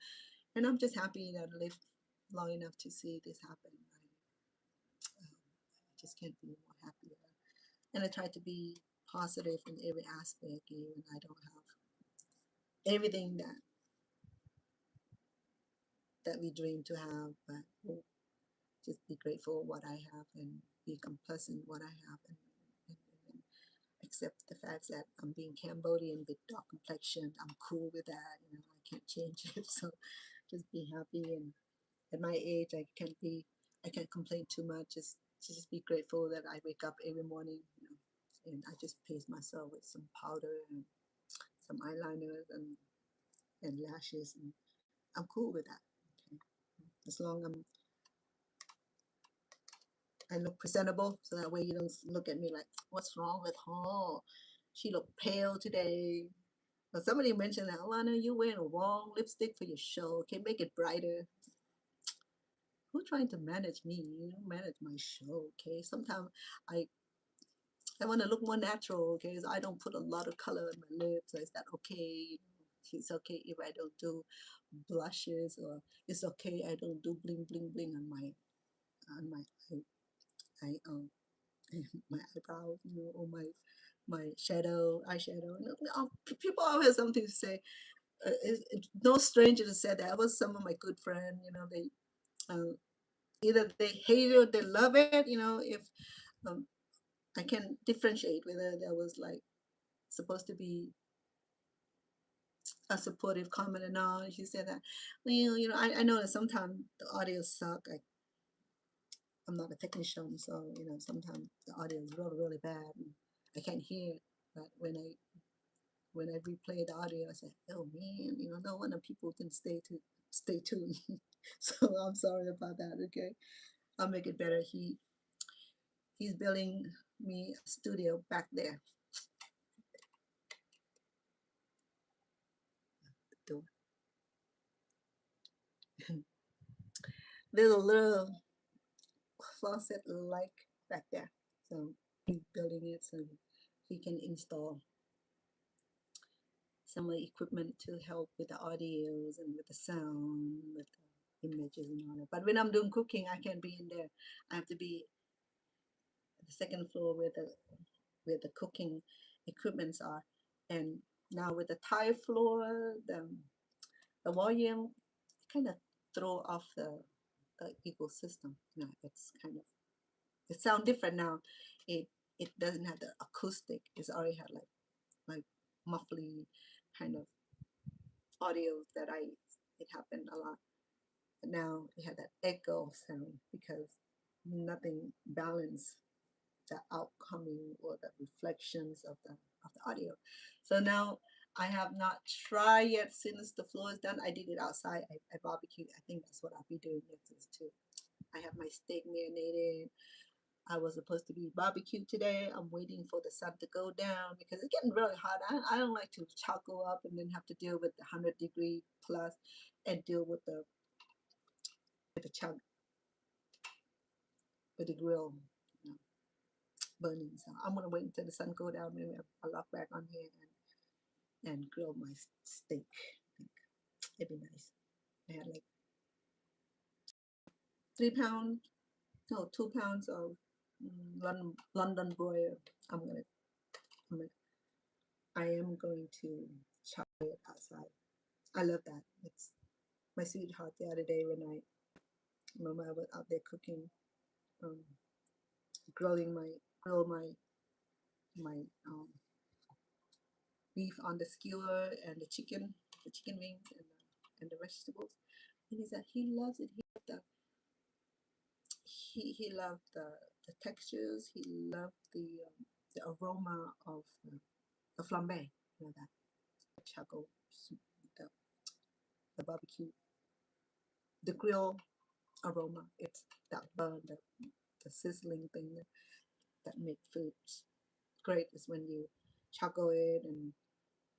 And I'm just happy that I lived long enough to see this happen. I just can't be more happier. And I try to be positive in every aspect, even I don't have everything that we dream to have, but we'll just be grateful what I have and be complacent what I have, and accept the fact that I'm being Cambodian with dark complexion. I'm cool with that. You know, I can't change it. So just be happy. And at my age, I can't complain too much. Just be grateful that I wake up every morning. You know, and I just paste myself with some powder and some eyeliners and lashes, and I'm cool with that. Okay, as long as I look presentable, so that way you don't look at me like, what's wrong with her? She looked pale today. But somebody mentioned that, Alana, you wearing a wrong lipstick for your show. Okay, make it brighter. Who's trying to manage me? You don't manage my show, okay? Sometimes I I want to look more natural, okay? So I don't put a lot of color in my lips. So is that okay? It's okay if I don't do blushes, or it's okay I don't do bling bling bling on my I my eyebrows, you know, or my eyeshadow. You know, people always have something to say. It's no stranger to say that. It was some of my good friends. You know, they either they hate it or they love it. You know, if um, I can differentiate whether there was like supposed to be a supportive comment or not. She said that, well, you know, I know that sometimes the audio suck. I'm not a technician, so you know, sometimes the audio is really, really bad. And I can't hear. But when I replay the audio, I say, "Oh man, you know, no wonder people can stay tuned." So I'm sorry about that. Okay, I'll make it better. He's building me a studio back there. There's a little closet like back there, so he's building it so he can install some of the equipment to help with the audios and with the sound, with the images and all that. But when I'm doing cooking, I can't be in there. I have to be at the second floor where the cooking equipments are. And now with the tile floor, the volume kind of throw off the ecosystem. You know, it's kind of it sound different now. It it doesn't have the acoustic. It's already had like muffly kind of audio that it happened a lot. But now it had that echo sound because nothing balanced the outcoming or the reflections of the audio. So now I have not tried yet since the floor is done. I did it outside. I barbecued. I think that's what I'll be doing next too. I have my steak marinated. I was supposed to be barbecued today. I'm waiting for the sun to go down because it's getting really hot. I don't like to charcoal up and then have to deal with the 100-degree plus and deal with the chunk with the grill, you know, burning. So I'm gonna wait until the sun go down. Maybe I'll log back on here and grill my steak. I think it'd be nice. I had like 3 pounds, no, 2 pounds of London broil. I'm gonna, I'm gonna, I am going to try it outside. I love that. It's my sweetheart the other day when Mama was out there cooking, um, grilling my beef on the skewer and the chicken wings and the vegetables. And he said he loves it. He loved the textures. He loved the aroma of the flambe, you know, that charcoal soup, the, the barbecue, the grill aroma. It's that burn, the sizzling thing. that make food great is when you charcoal it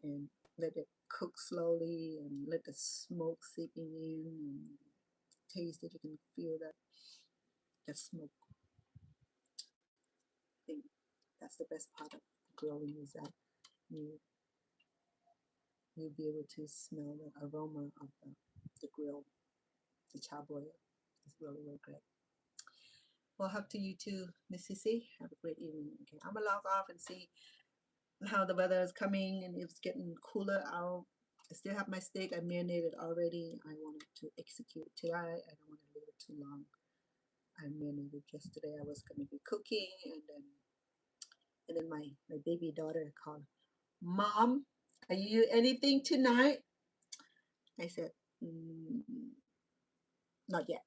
and let it cook slowly and let the smoke seeping in and taste it. You can feel that smoke. I think that's the best part of grilling is that you you'll be able to smell the aroma of the grill, the charboil. It's really, really great. Well, up to you too, Miss Sissy. Have a great evening. Okay, I'm gonna log off and see how the weather is coming and if it's getting cooler. I still have my steak. I marinated already. I wanted to execute today. I don't want to leave it too long. I marinated yesterday. I was gonna be cooking and then my baby daughter called, Mom, are you anything tonight? I said, not yet.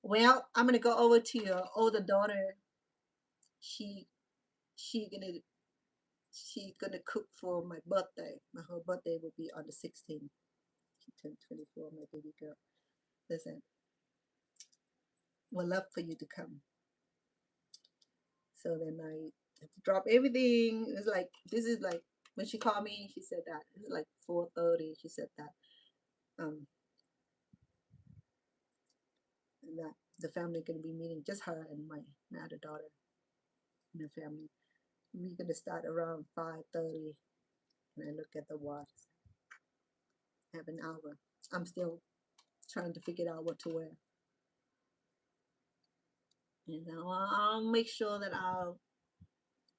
Well, I'm gonna go over to your older daughter. She she gonna she gonna cook for my birthday. Her birthday will be on the 16th. She turned 24, my baby girl. Listen, we'd love for you to come. So then I had to drop everything. It's like this is like when she called me, she said that it's like 4:30. She said that that the family gonna be meeting, just her and my other daughter and her family. We're gonna start around 5:30, and I look at the watch. I have an hour. I'm still trying to figure out what to wear. And I'll make sure that I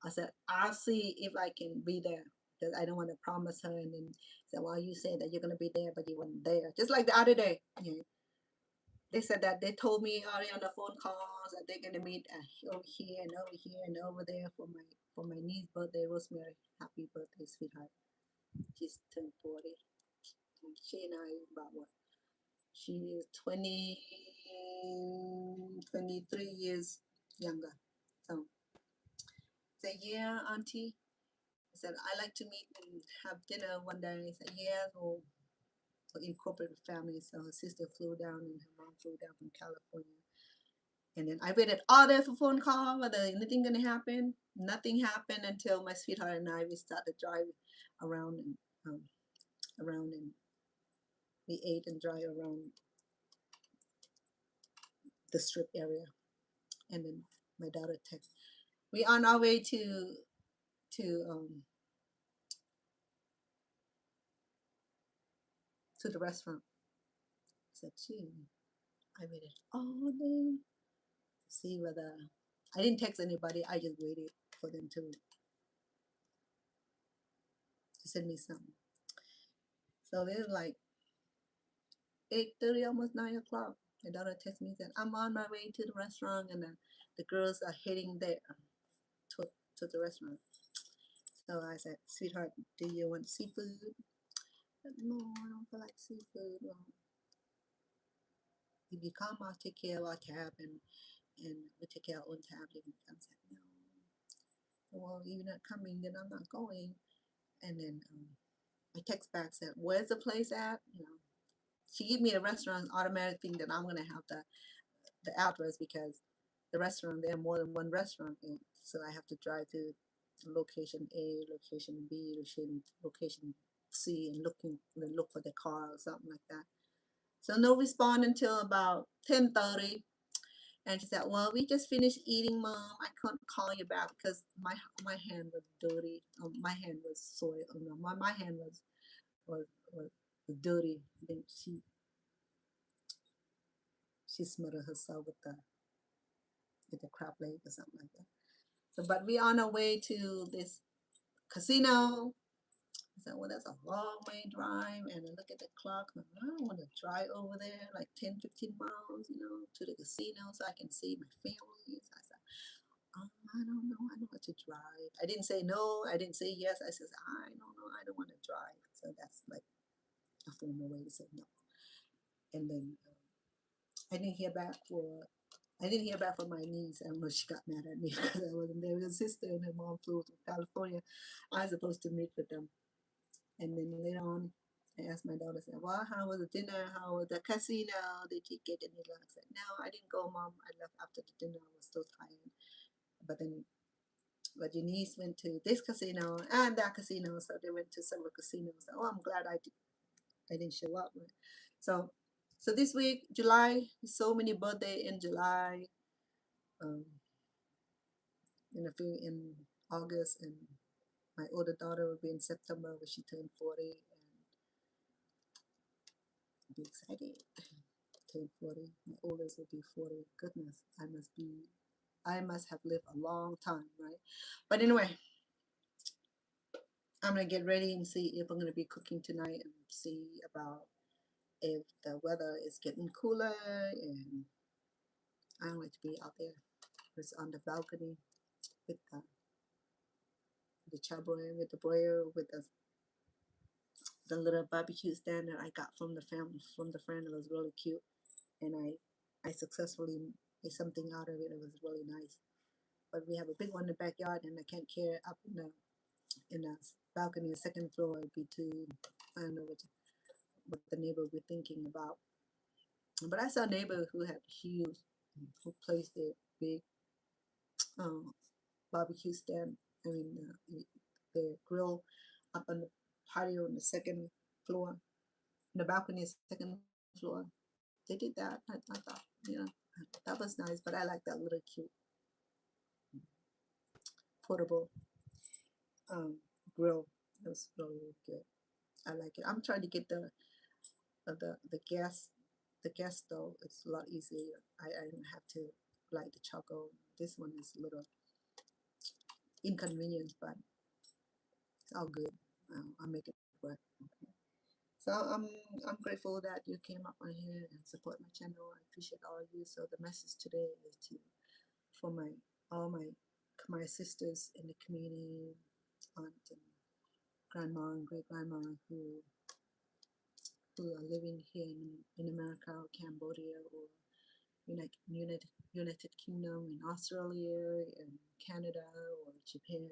said, I'll see if I can be there because I don't want to promise her and then say, well, you said that you're going to be there, but you weren't there. Just like the other day. Yeah. They said that they told me already on the phone calls that they're going to meet over here and over here and over there for my niece's birthday. Rosemary, happy birthday, sweetheart. She's turned 40. And she and I about what? She is 23 years younger. So say, yeah, auntie. I said, I like to meet and have dinner one day. I said, yeah, we'll incorporate the family. So her sister flew down and her mom flew down from California. And then I waited all day for phone call, whether anything gonna happen. Nothing happened until my sweetheart and I we started driving around and we ate and drive around the strip area. And then my daughter texted. We on our way to the restaurant. I said, gee, I waited all day to see whether I didn't text anybody. I just waited for them to send me something. So it was like 8:30, almost 9 o'clock. My daughter texted me and said, I'm on my way to the restaurant, and the girls are heading there to the restaurant. So I said, sweetheart, do you want seafood? Said, no, I don't feel like seafood. Well, if you come, I'll take care of our tab and we take care of our own tab. If you come, I said, no. Well, you're not coming, then I'm not going. And then I text back said, where's the place at? She gave me a restaurant automatic thing that I'm gonna have the address because the restaurant there are more than one restaurant, and so I have to drive to location A, location B, location C, and look for the car or something like that. So no response until about 10:30. And she said, well, we just finished eating, Mom. I couldn't call you back because my hand was dirty. My hand was soiled. No, my hand was, was dirty. Then she smothered herself with the crab leg or something like that. So, but we on our way to this casino. I said, well, that's a long way drive. And I look at the clock. I don't want to drive over there like 10, 15 miles, to the casino so I can see my family. So I said, I don't know. I don't want to drive. I didn't say no. I didn't say yes. I said, I don't know. I don't want to drive. So that's like a formal way to say no. And then I didn't hear back from my niece. I don't know if she got mad at me because I wasn't there with her sister and her mom flew to California. I was supposed to meet with them. And then later on, I asked my daughter, I said, well, how was the dinner? How was the casino? Did you get any luck? I said, no, I didn't go, Mom. I left after the dinner. I was so tired. but then but your niece went to this casino and that casino, so they went to several casinos. Oh, I'm glad I didn't show up. Right? So so this week, July, so many birthday in July. Um, in a few in August, and my older daughter will be in September when she turned 40, and I'll be excited. Turn 40. My oldest will be 40. Goodness, I must have lived a long time, right? But anyway, I'm gonna get ready and see if I'm gonna be cooking tonight and see about if the weather is getting cooler, and I don't like to be out there. It's on the balcony with the chaboy, with the broiler, with the little barbecue stand that I got from the family, from the friend. It was really cute, and I successfully made something out of it. It was really nice. But we have a big one in the backyard, and I can't carry it up in the balcony, the second floor. It'd be too. I don't know what the neighbor would be thinking about. But I saw a neighbor who had huge, who placed a big um, barbecue stand. I mean, the grill up on the patio on the second floor, the balcony is second floor. They did that. I thought, that was nice. But I like that little cute portable um, grill. It was really, really good. I like it. I'm trying to get the gas stove. It's a lot easier. I don't have to light the charcoal. This one is a little inconvenient, but it's all good. I'll make it work. Okay. So I'm grateful that you came up on here and support my channel. I appreciate all of you. So the message today is for all my Khmer sisters in the community, aunt and grandma and great grandma who are living here in America or Cambodia or United Kingdom, in Australia and Canada or Japan,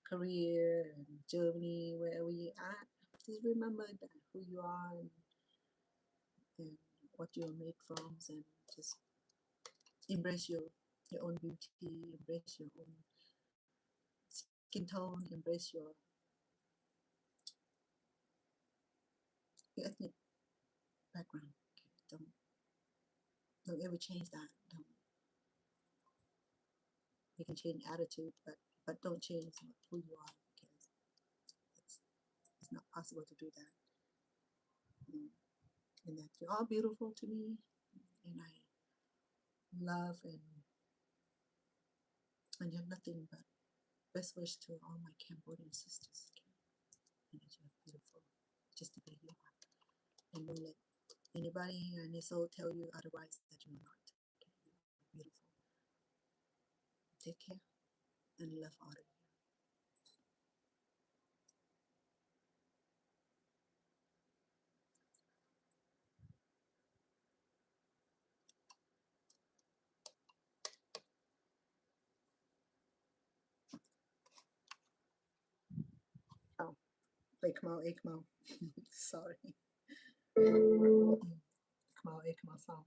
Korea and Germany, wherever you at. Just remember that who you are, and what you are made from, and just embrace your own beauty, embrace your own skin tone, embrace your ethnic background. Okay? Don't ever change that. Don't. You can change attitude, but don't change who you are, because it's it's not possible to do that. Mm. And that you're all beautiful to me, and I love and you're nothing but best wish to all my Cambodian sisters. Okay? And that you're beautiful, just the way you are, and don't let anybody here in this soul tell you otherwise that you're not. Okay? You're beautiful. Take care and love all of you. Oh, Ekmal. Sorry. Ekmal song.